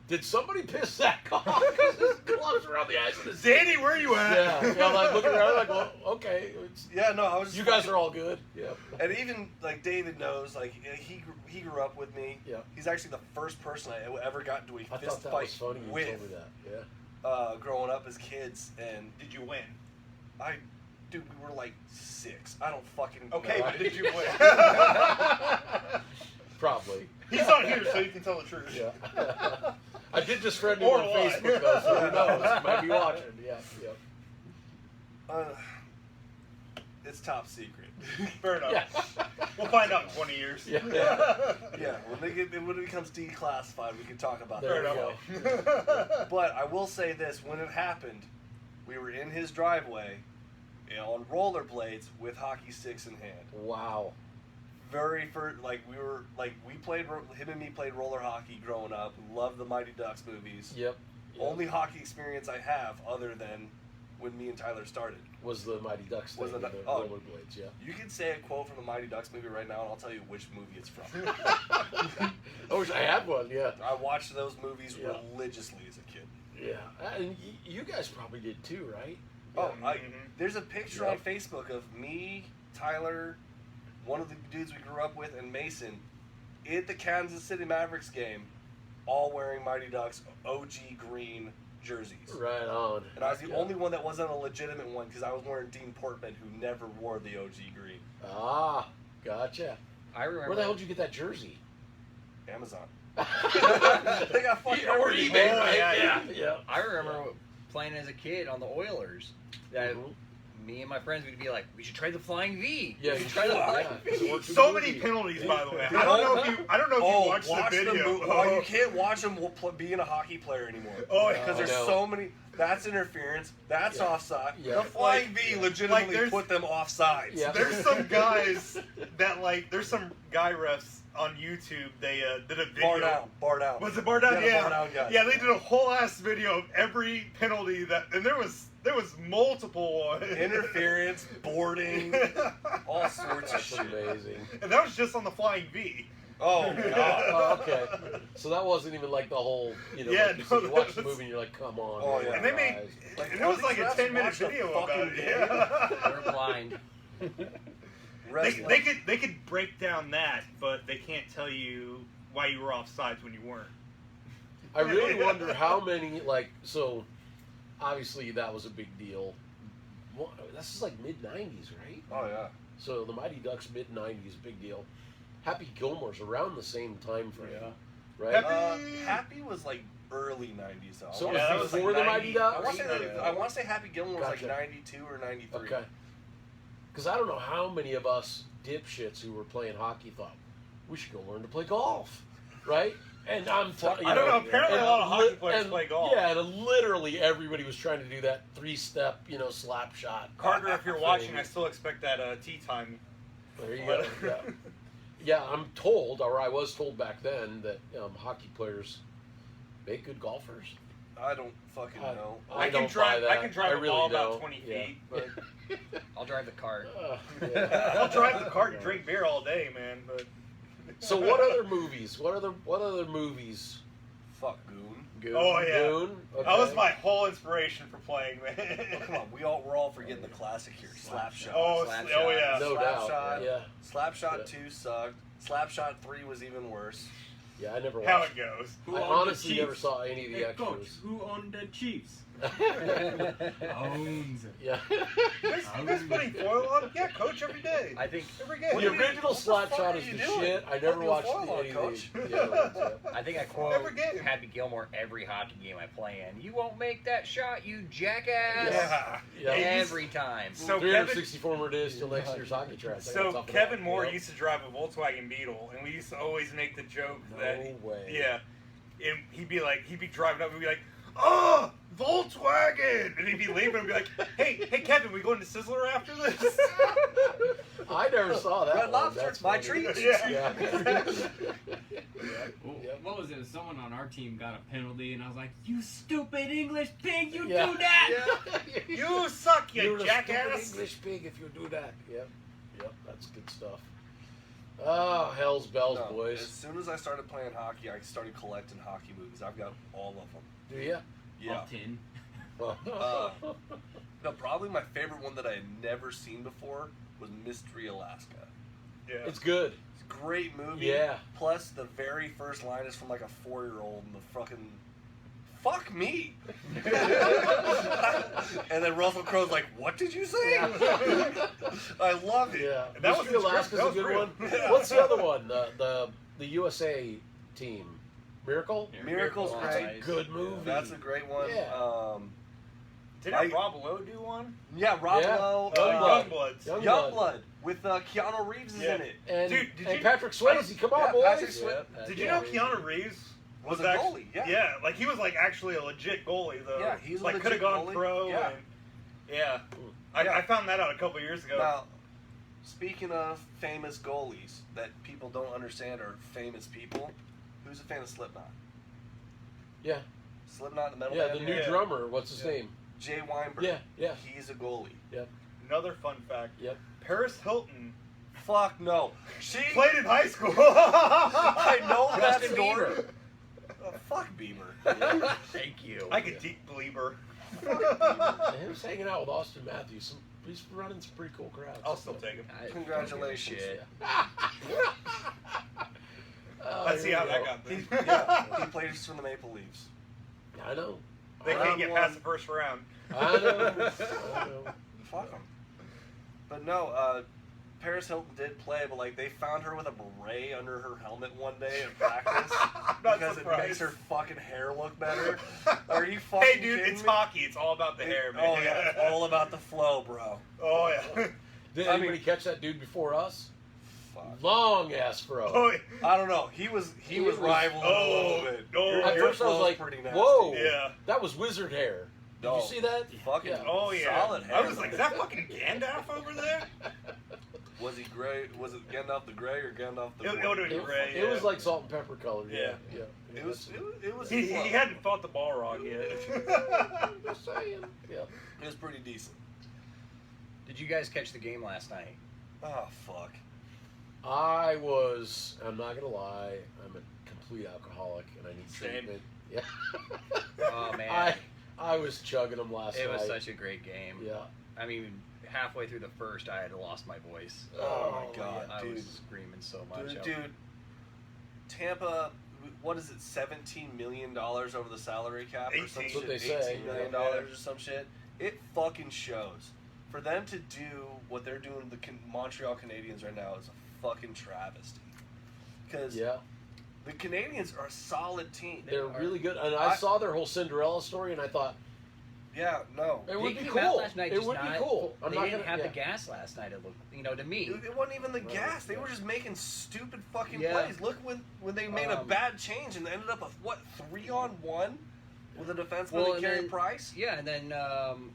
did somebody piss Zach off? Because his gloves were on the ice of the Danny, where you at? Yeah, I'm like looking around like, well, okay. Yeah, no, I was. Just You guys are all good. Yeah. And even like David knows, like he grew up with me. Yeah. He's actually the first person I ever got into a I fist thought that fight was funny. You with. told me that. Yeah. Growing up as kids, and Did you win? dude, we were like 6. I don't fucking. Okay, know. but did you win? Probably. He's not here, so you can tell the truth. Yeah. I did just friend him Or on lie. Facebook though, so who knows? He might be watching. Yeah. Yeah. It's top secret. Fair enough. Yeah. We'll find out in 20 years. Yeah. Yeah, when it becomes declassified, we can talk about There that. we go. But I will say this: when it happened, we were in his driveway, on rollerblades with hockey sticks in hand. Wow. Very first, we played. Him and me played roller hockey growing up. Loved the Mighty Ducks movies. Yep. Only hockey experience I have, other than when me and Tyler started. Was the Mighty Ducks thing, Was the- the oh. rollerblades, yeah. You can say a quote from the Mighty Ducks movie right now, and I'll tell you which movie it's from. I wish I had one, yeah. I watched those movies Yeah. religiously as a kid. Yeah. And you guys probably did too, right? Oh, Mhm. there's a picture Yeah. on Facebook of me, Tyler, one of the dudes we grew up with, and Mason at the Kansas City Mavericks game, all wearing Mighty Ducks OG green jerseys. Right on. And I was the Yeah. only one that wasn't a legitimate one because I was wearing Dean Portman, who never wore the OG green. Ah, gotcha. I remember. Where the hell did you get that jersey? Amazon. They got fucking Or everything. eBay, Oh, right? yeah, Yeah. Yeah. I remember playing as a kid on the Oilers. That Mhm. me and my friends would be like, we should try the flying V. Yeah, we you should try the tried. flying Yeah, 'cause it worked in So the many movie. penalties, by the way. Yeah. I don't know if you watched watch the video. you can't watch them being a hockey player anymore. Oh, Yeah. Because there's I know. so many. That's interference. That's Yeah. offside. Yeah. The flying Like- V like legitimately there's- put them offsides. Yeah. There's some guys that there's some guy refs on YouTube. They did a video. Bar down. Was it bar down? the Yeah. bar down guys. Yeah, they did a whole ass video of every penalty and there was multiple ones. Interference, boarding, all sorts of That's shit. amazing. And that was just on the flying V. Oh god. Oh, okay. So that wasn't even like the whole, Yeah, like you, no, said, you watch the that's- movie and you're like, come on. Oh, man, yeah. And they made guys. Like, and it was these like a refs 10-minute watch the video about fucking it. game. Yeah. They're blind. Wrestling. They could break down that, but they can't tell you why you were offsides when you weren't. I really wonder how many, so obviously that was a big deal. Well, this is like mid-90s, right? Oh yeah. So the Mighty Ducks mid-90s, big deal. Happy Gilmore's around the same time frame, right? Happy- Happy was like early '90s though. So Yeah, that it was was like before the 90. Mighty I Ducks? want to say Happy Gilmore was Gotcha. like '92 or '93. Okay. Because I don't know how many of us dipshits who were playing hockey thought, we should go learn to play golf, right? And I'm telling you, I don't know. Apparently, a lot of hockey players and- play golf. Yeah, and literally everybody was trying to do that three-step, slap shot. Carter, if you're watching, thing. I still expect that tea time. There you go. Yeah. Yeah, I'm told, or I was told back then, that hockey players make good golfers. I don't fucking know. I can don't drive. buy I that. can drive a really ball about don't. 20 Yeah. feet, but I'll drive the cart. Yeah. I'll drive the cart and drink beer all day, man. But So what other movies? What other movies? Fuck Goon. Goon. Oh, yeah. Goon? that was Okay. my whole inspiration for playing, Oh, man. come on, we're all forgetting the classic here. Slapshot. Oh, Slap oh shot. yeah. No doubt. Slapshot. Yeah. Slapshot Yeah. 2 sucked. Slapshot 3 was even worse. Yeah, I never watched. How it goes. Who I owned the honestly Chiefs? never saw any of the Hey, extras. coach, who owned the Chiefs? Owns it. Yeah. You guys putting foil on? Yeah, coach, every day. I think Every game. The original What the fuck Slapshot are is you the doing? shit. I never Put the watched foil on, any of coach. the other ones. Yeah. I think I quote Every game. Happy Gilmore every hockey game I play in. You won't make that shot, you jackass. Yeah. Yeah. Every time. So Kevin, 364 more days till next year's hockey track. so Kevin Moore used to drive a Volkswagen Beetle, and we used to always make the joke that No way. yeah, and he'd be driving up and be like, "Oh, Volkswagen, and he'd be leaving and be like, hey Kevin, we going to Sizzler after this? I never saw that. Red one. Lobster, That's my funny. treat. Yeah. What was it? Someone on our team got a penalty, and I was like, "You stupid English pig! You Yeah. do that!" You suck, you You're a jackass. stupid English pig if you do that. Yep. That's good stuff. Oh, hell's bells, No, boys. as soon as I started playing hockey, I started collecting hockey movies. I've got all of them. Do you? Yeah. All 10. No, probably my favorite one that I had never seen before was Mystery Alaska. Yeah. It's good. It's a great movie. Yeah. Plus, the very first line is from like a 4-year-old, and the fucking fuck me. And then Russell Crowe's like, "What did you say?" I love it. Yeah. That Mystery was Alaska's that a was good real. one. Yeah. What's the other one? The USA team. Miracle? Miracle's Oh, That's great. a good movie. That's a great one. Yeah. Didn't Rob Lowe do one? Yeah, Rob Yeah. Lowe. Youngbloods. Youngblood. With Keanu Reeves is Yeah. in it. And, Dude, did and you- Patrick Swayze. Come on, Yeah, boys. Patrick Swayze. Did you know Keanu Reeves Was a actually, goalie, yeah. like he was like actually a legit goalie though. Yeah, he's a like could have legit gone goalie. pro. Yeah. And, yeah. Yeah. I found that out a couple years ago. Now, speaking of famous goalies that people don't understand are famous people, who's a fan of Slipknot? Yeah. Slipknot, the metal Yeah, band? the new Yeah. drummer. What's his Yeah. name? Jay Weinberg. Yeah. He's a goalie. Another fun fact. Yep. Paris Hilton Fuck no. She played in high school. I know that Justin story. Bieber. Fuck Bieber. Thank you. I could deep believer. And he was hanging out with Austin Matthews. He's running some pretty cool crowds. I'll still take him. I- Congratulations. Shit. Oh, Let's see here how we that go. got He, there. yeah, he plays for the Maple Leafs. I know. They can't Round get one. past the first round. I know. I know. Fuck him. But no, Paris Hilton did play, but like they found her with a beret under her helmet one day at practice Not because it makes surprised. her fucking hair look better. Are you fucking Hey dude, kidding it's me? hockey. It's all about the hair, man. Oh yeah, it's all about the flow, bro. Oh yeah. Did I anybody mean- catch that dude before us? Fuck. Long ass fro. Oh yeah. I don't know. He was rivaling a Oh, little bit. no. At Your first I was flow's like, pretty nasty. whoa. Yeah. That was wizard hair. Did No. you see that? Fucking Yeah. Oh yeah. solid hair. I was like, is that fucking Gandalf over there? Was he gray? Was it Gandalf the Gray or Gandalf the It Blue? would've been It, gray. it was yeah. like salt and pepper color. Yeah. Yeah. It was. It was. He flow. hadn't fought the Balrog yet. Just saying. Yeah. It was pretty decent. Did you guys catch the game last night? Oh fuck. I'm not gonna lie, I'm a complete alcoholic and I need Same. treatment. Yeah. Oh man, I was chugging them last it night. was such a great game. Yeah. I mean, halfway through the first, I had lost my voice. Oh my god, I dude. was screaming so much. Dude, Tampa, what is it? $17 million over the salary cap or some 18. shit? That's what they say, $18 million yeah. or some shit. It fucking shows. For them to do what they're doing, the Montreal Canadiens right now is a fucking travesty. Because Yeah. the Canadiens are a solid team. They're are. really good. And I saw their whole Cinderella story and I thought, Yeah, no. it would They be came out cool. last night It just would be not- cool. I'm They not didn't gonna have yeah. the gas last night. It looked, to me. It wasn't even the Right, gas. They yeah. were just making stupid fucking Yeah. plays. Look when they made a Um, bad change and ended up with what 3-on-1 with a defenseman Well, and and Carey then- Price. Yeah, and then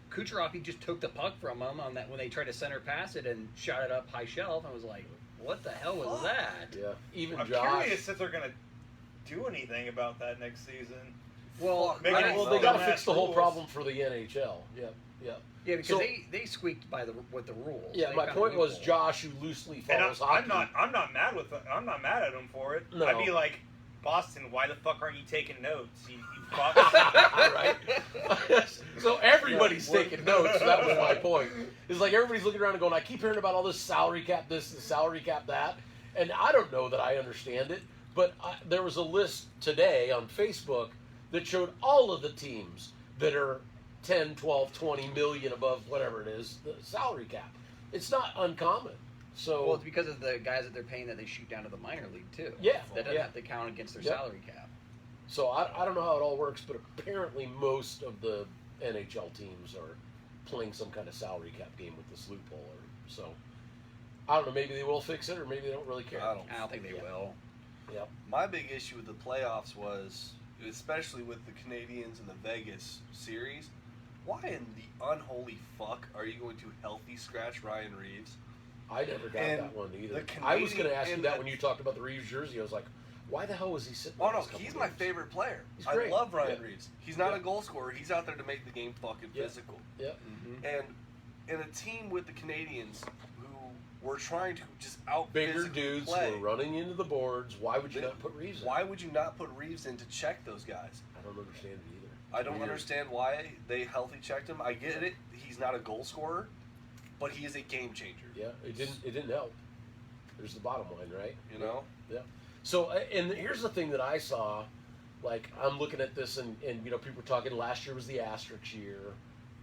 Kucherov, he just took the puck from him on that when they tried to center pass it and shot it up high shelf. I was like, what the hell was Fuck. that? Yeah. Even I'm Josh. curious if they're gonna do anything about that next season. Well, Fuck, Make I it mean, well, so they got to dumbass fix the whole rules. problem for the NHL. Yeah. Yeah. yeah, because So- they squeaked with the rules. Yeah, They my found a point was loophole. Josh, who loosely And follows hockey. I'm not mad with them. I'm not mad at them for it. No. I'd be like, Boston, why the fuck aren't you taking notes? You fuck. Right? So everybody's taking notes. So that was my point. It's like everybody's looking around and going, I keep hearing about all this salary cap this, the salary cap that. And I don't know that I understand it, but there was a list today on Facebook that showed all of the teams that are 10, 12, 20 million above whatever it is, the salary cap. It's not uncommon. So Well, it's because of the guys that they're paying that they shoot down to the minor league too. Yeah, that doesn't yeah. have to count against their Yep. salary cap. So I don't know how it all works, but apparently most of the NHL teams are playing some kind of salary cap game with this loophole. So I don't know. Maybe they will fix it, or maybe they don't really care. I don't. I don't think they will. Yep. My big issue with the playoffs was especially with the Canadians and the Vegas series, why in the unholy fuck are you going to healthy scratch Ryan Reeves? I never got And that one either. the I was going to Canadian- ask you and that the- when you talked about the Reeves jersey. I was like, why the hell was he sitting? Oh on no, this couple he's my games? favorite player. He's I great. love Ryan Yeah. Reeves. He's not Yeah. a goal scorer. He's out there to make the game fucking Yeah. physical. Yeah. Mm-hmm. And in a team with the Canadians who were trying to just out Bigger physically dudes play, were running into the boards. Why would you Then not put Reeves in? why would you not put Reeves in to check those guys? I don't understand it either. I don't Weird. understand why they healthy checked him. I get it. He's not a goal scorer, but he is a game changer. Yeah, it didn't help. There's the bottom line, right? You know? Yeah. So, and here's the thing that I saw. Like, I'm looking at this, and you know, people were talking. Last year was the asterisk year,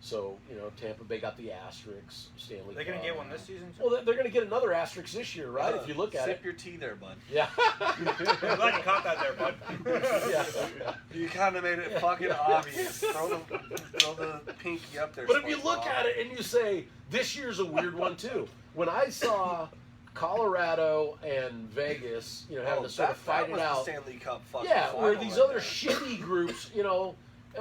so you know, Tampa Bay got the asterisk. Stanley. They're gonna Cup. get one this season. Well, they're going to get another asterisk this year, right? If you look at sip it. your tea there, bud. Yeah. I'm glad you caught that there, bud. Yeah. You kind of made it fucking obvious. Throw the pinky up there. But if you SpongeBob. look at it and you say, this year's a weird one too. When I saw Colorado and Vegas, you know, having to sort of fight was it out. The Stanley Cup fucking Yeah, where final these right other there. shitty groups, you know,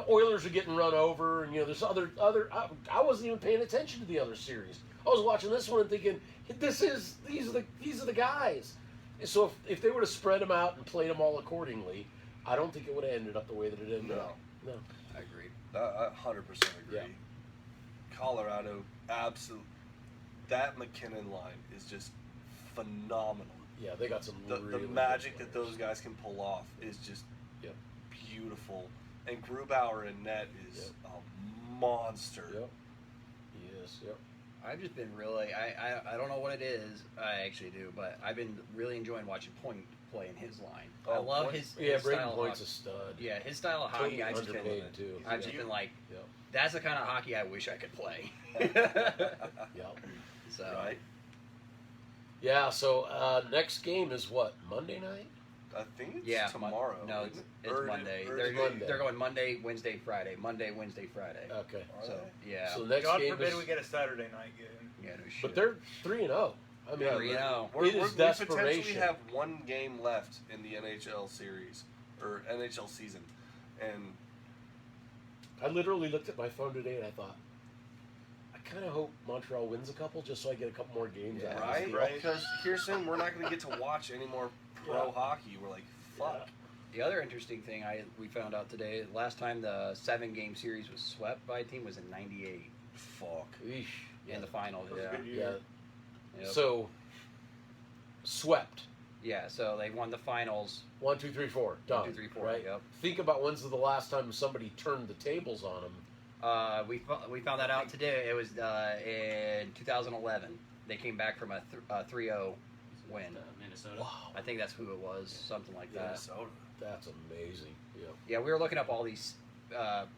Oilers are getting run over, and you know, there's other. I wasn't even paying attention to the other series. I was watching this one and thinking, these are the guys. And so if they would have spread them out and played them all accordingly, I don't think it would have ended up the way that it ended up. No. I agree. I 100% agree. Yeah. Colorado, absolute. That McKinnon line is just phenomenal. Yeah, they got some The really magic good that players. those guys can pull off is just Yep. beautiful. And Grubauer in net is a monster. Yep. Yes. Yep. I've just been really, I don't know what it is, I actually do, but I've been really enjoying watching Point play in his line. I Oh, love Point- his Yeah, style Braden of Point's hockey. a stud. Yeah, his style of Totally hockey, I've just been, underpaid too. I've just been like, Yep. that's the kind of hockey I wish I could play. Yep. So, Right? Yeah. So next game is what? Monday night. I think it's yeah, tomorrow. No, isn't it? it's Or- Monday. or They're, is it- Monday. they're going Monday, Wednesday, Friday. Monday, Wednesday, Friday. Okay. Are So, they? yeah. So next God game forbid is. we get a Saturday night game. Yeah, no shit. But they're 3-0. I mean, Yeah, 3-0. we It is potentially desperation. have one game left in the NHL series or NHL season, and I literally looked at my phone today and I thought, I kind of hope Montreal wins a couple just so I get a couple more games out of this right, deal. Right. because here soon we're not going to get to watch any more pro Yeah. hockey. We're like, fuck. The other interesting thing we found out today, last time the 7-game series was swept by a team was in '98 Fuck. Eesh. in the finals. That was a Yeah. good Yeah. year. Yep. So, swept. Yeah, so they won the finals. 1, 2, 3, 4. Done. 1, 2, 3, 4. Right? Yep. Think about when's the last time somebody turned the tables on them. We found that out today. It was in 2011. They came back from a 3-0 win. Minnesota. Wow. I think that's who it was, something like that. Minnesota. That's amazing. Yeah. Yeah, we were looking up all these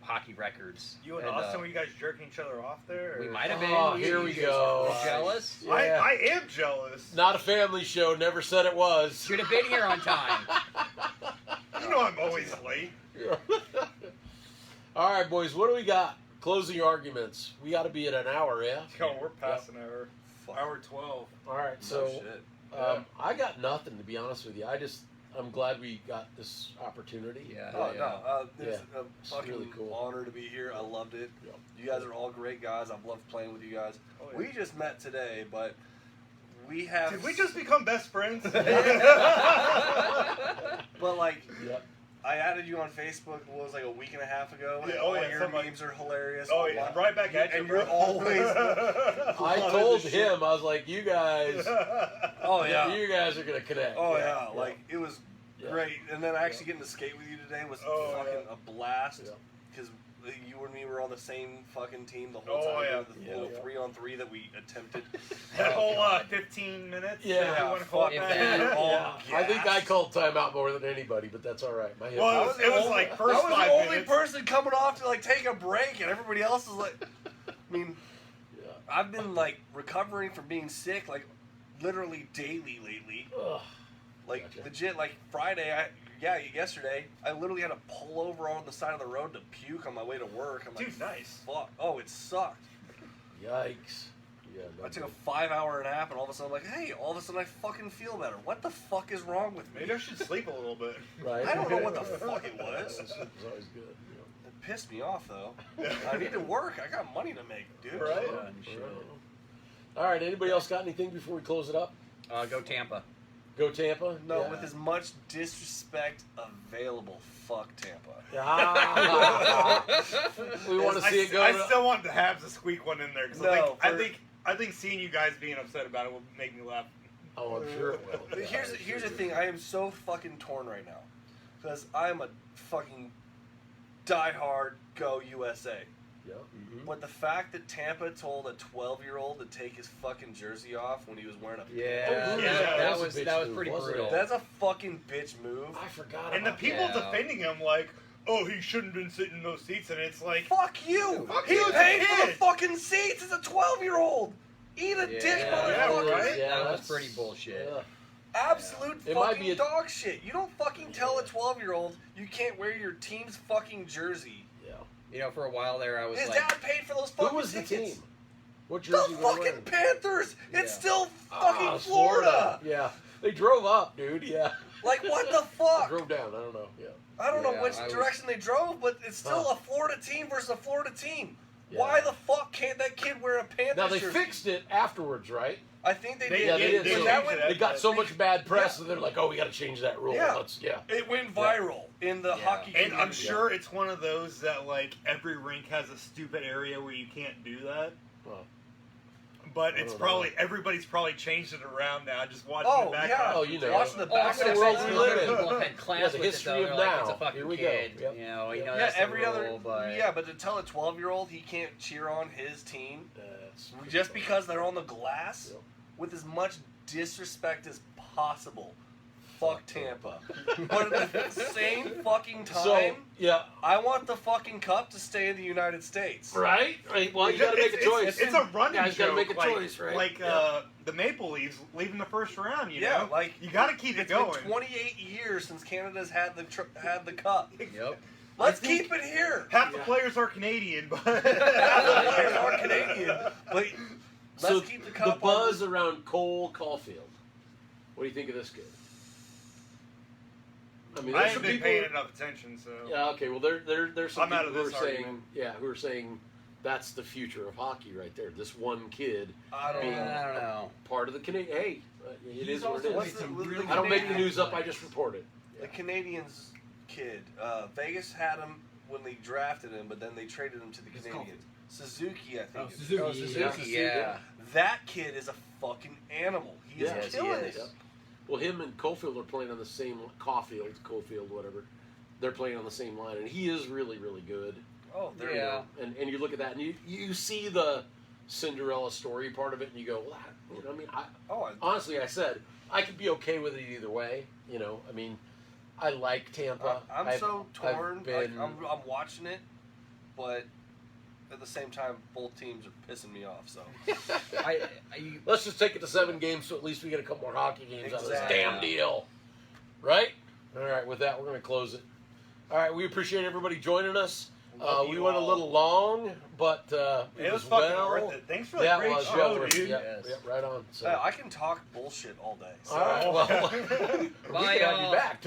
hockey records. You and Austin, were you guys jerking each other off there? Or? We might have been. Oh, here we go. Jealous? Yeah. I am jealous. Not a family show. Never said it was. Should have been here on time. You know I'm always late. All right, boys. What do we got? Closing arguments. We got to be at an hour, yeah? Yo, we're past an hour. Fuck. Hour 12. All right. No So shit. I got nothing, to be honest with you. I'm glad we got this opportunity. Yeah. Oh no! It's Yeah. a fucking really cool. honor to be here. I loved it. Yeah. You guys are all great guys. I've loved playing with you guys. Oh, yeah. We just met today, but we have. Did we just become best friends? But like, Yep. I added you on Facebook. What was like a week and a half ago? Yeah, and oh, all yeah, your somebody- memes are hilarious. Oh yeah, right back at you, And bro. you're always. I Loving told the him, I was like, you guys, Oh yeah. you guys are going to connect. Oh yeah. Like it was Yeah. great. And then actually getting to skate with you today was Oh, fucking yeah. a blast. Yeah. Because you and me were on the same fucking team the whole Oh, time. yeah. The Yeah. little 3-on-3 that we attempted. That Oh, whole God. 15 minutes. Yeah, that you wanna call it fuck that? that. all Yeah. I think I gassed. called timeout more than anybody, but that's all right. My hip Well, I was- was it was the like only- first I was 5 the only minutes. person coming off to like take a break, and everybody else is like. I mean, yeah. I've been like recovering from being sick, like literally daily lately. Ugh. Like Gotcha. legit, like Friday. Yesterday, I literally had to pull over on the side of the road to puke on my way to work. I'm like, Dude, nice. fuck. Oh, it sucked. Yikes. I took a 5-hour nap, and all of a sudden, I'm like, hey, all of a sudden I fucking feel better. What the fuck is wrong with me? Maybe I should sleep a little bit. Right. I don't know what the fuck it was. It's always good. It pissed me off, though. I need to work. I got money to make, dude. Right. All right. Anybody else got anything before we close it up? Go Tampa. Go Tampa. No, Yeah. with as much disrespect available, fuck Tampa. Ah. We want to see it go. I still want the Habs to squeak one in there because No, I think seeing you guys being upset about it will make me laugh. Oh, I'm sure it will. But here's the thing. I am so fucking torn right now because I am a fucking diehard Go USA. Yeah. But the fact that Tampa told a 12-year-old to take his fucking jersey off when he was wearing a Yeah, Oh, that a was bitch pretty move, wasn't brutal. it? That's a fucking bitch move. I forgot. And the about people Yeah. defending him like, oh, he shouldn't have been sitting in those seats, and it's like, Fuck you! Fuck He you, paid for the kid. fucking seats as a 12-year-old! Eat a dick, motherfucker! right? Yeah, That was that's pretty bullshit. yeah. Absolute It might fucking be a- dog shit. You don't fucking tell a 12-year-old you can't wear your team's fucking jersey. Yeah. You know, for a while there, I was His like, dad paid for those fucking Who was the tickets. team? What The jersey were they fucking wearing? Panthers! It's Yeah. still fucking Ah, Florida! Yeah. They drove up, dude. Yeah. Like, what the They fuck? drove down. I don't know. Yeah. I don't know Yeah, which I was- direction they drove, but it's still Huh. a Florida team versus a Florida team. Yeah. Why the fuck can't that kid wear a Panthers Now they jersey? fixed it afterwards, right? I think they They- did. Yeah, they did. they So that changed went- it. They got so They- much bad press that they're like, "Oh, we got to change that rule." Yeah. Yeah. It went viral in the Yeah. hockey and I'm community. sure it's one of those that like every rink has a stupid area where you can't do that. Well, But I it's don't probably everybody's probably changed it around now. Just watching Oh, the back. yeah. Oh, you know. Watching the oh, I'm back gonna the world say we some live other in. people had class Yeah, the with it, history though. of They're like, now. it's a fucking Here we go. kid. Yep. You know, Yep. you know Yeah, that's the every other. rule, but Yeah, but to tell a 12-year-old he can't cheer on his team that's just because they're on the glass Yep. with as much disrespect as possible. Fuck Tampa. But at the same fucking time, So yeah, I want the fucking cup to stay in the United States. right. Well, you got to make a choice. It's a running Guys gotta joke. make a like, choice, right? Like Yeah. the Maple Leafs leaving the first round. You Yeah, know, like you got to keep it It's going. been 28 years since Canada's had the cup. Yep. Let's I think- keep it here. Half the Yeah. players are Canadian, but Half the players are Canadian, but let's So keep the the cup. buzz around Cole Caulfield. What do you think of this kid? I mean, I there's ain't some been people. paying enough attention. So Yeah, okay. Well, there's some I'm out people of who are this saying, argument. who are saying that's the future of hockey right there. This one kid I don't being know. I don't know. part of the Canadian. Hey, it He's is what also it What's is. made the- some the- really I don't make the bad news up. I plays. just report it. The Canadians kid, Vegas had him when they drafted him, but then they traded him to the It's Canadians. Suzuki, I think. Oh, is- Suzuki. Oh, Suzuki, yeah. That kid is a fucking animal. He is Yes, he killing is. it. Yep. Well, him and Caulfield are playing on the same Caulfield, whatever. They're playing on the same line, and he is really, really good. Oh, there Yeah. And you look at that, and you see the Cinderella story part of it, and you go, well, you know, I mean, honestly, I said I could be okay with it either way. You know, I mean, I like Tampa. I'm so torn. I've been, I'm watching it, but at the same time, both teams are pissing me off. So let's just take it to 7 games, so at least we get a couple more hockey games out of this Exactly. damn deal, right? All right, with that, we're going to close it. All right, we appreciate everybody joining us. Love We you went a all. little long, but it was well. fucking worth it. Thanks for the That great was show, well worth dude. it. Yep, Yes. yep, right on. So. I can talk bullshit all day. So. All right, well, we Bye, can have you y'all. back too.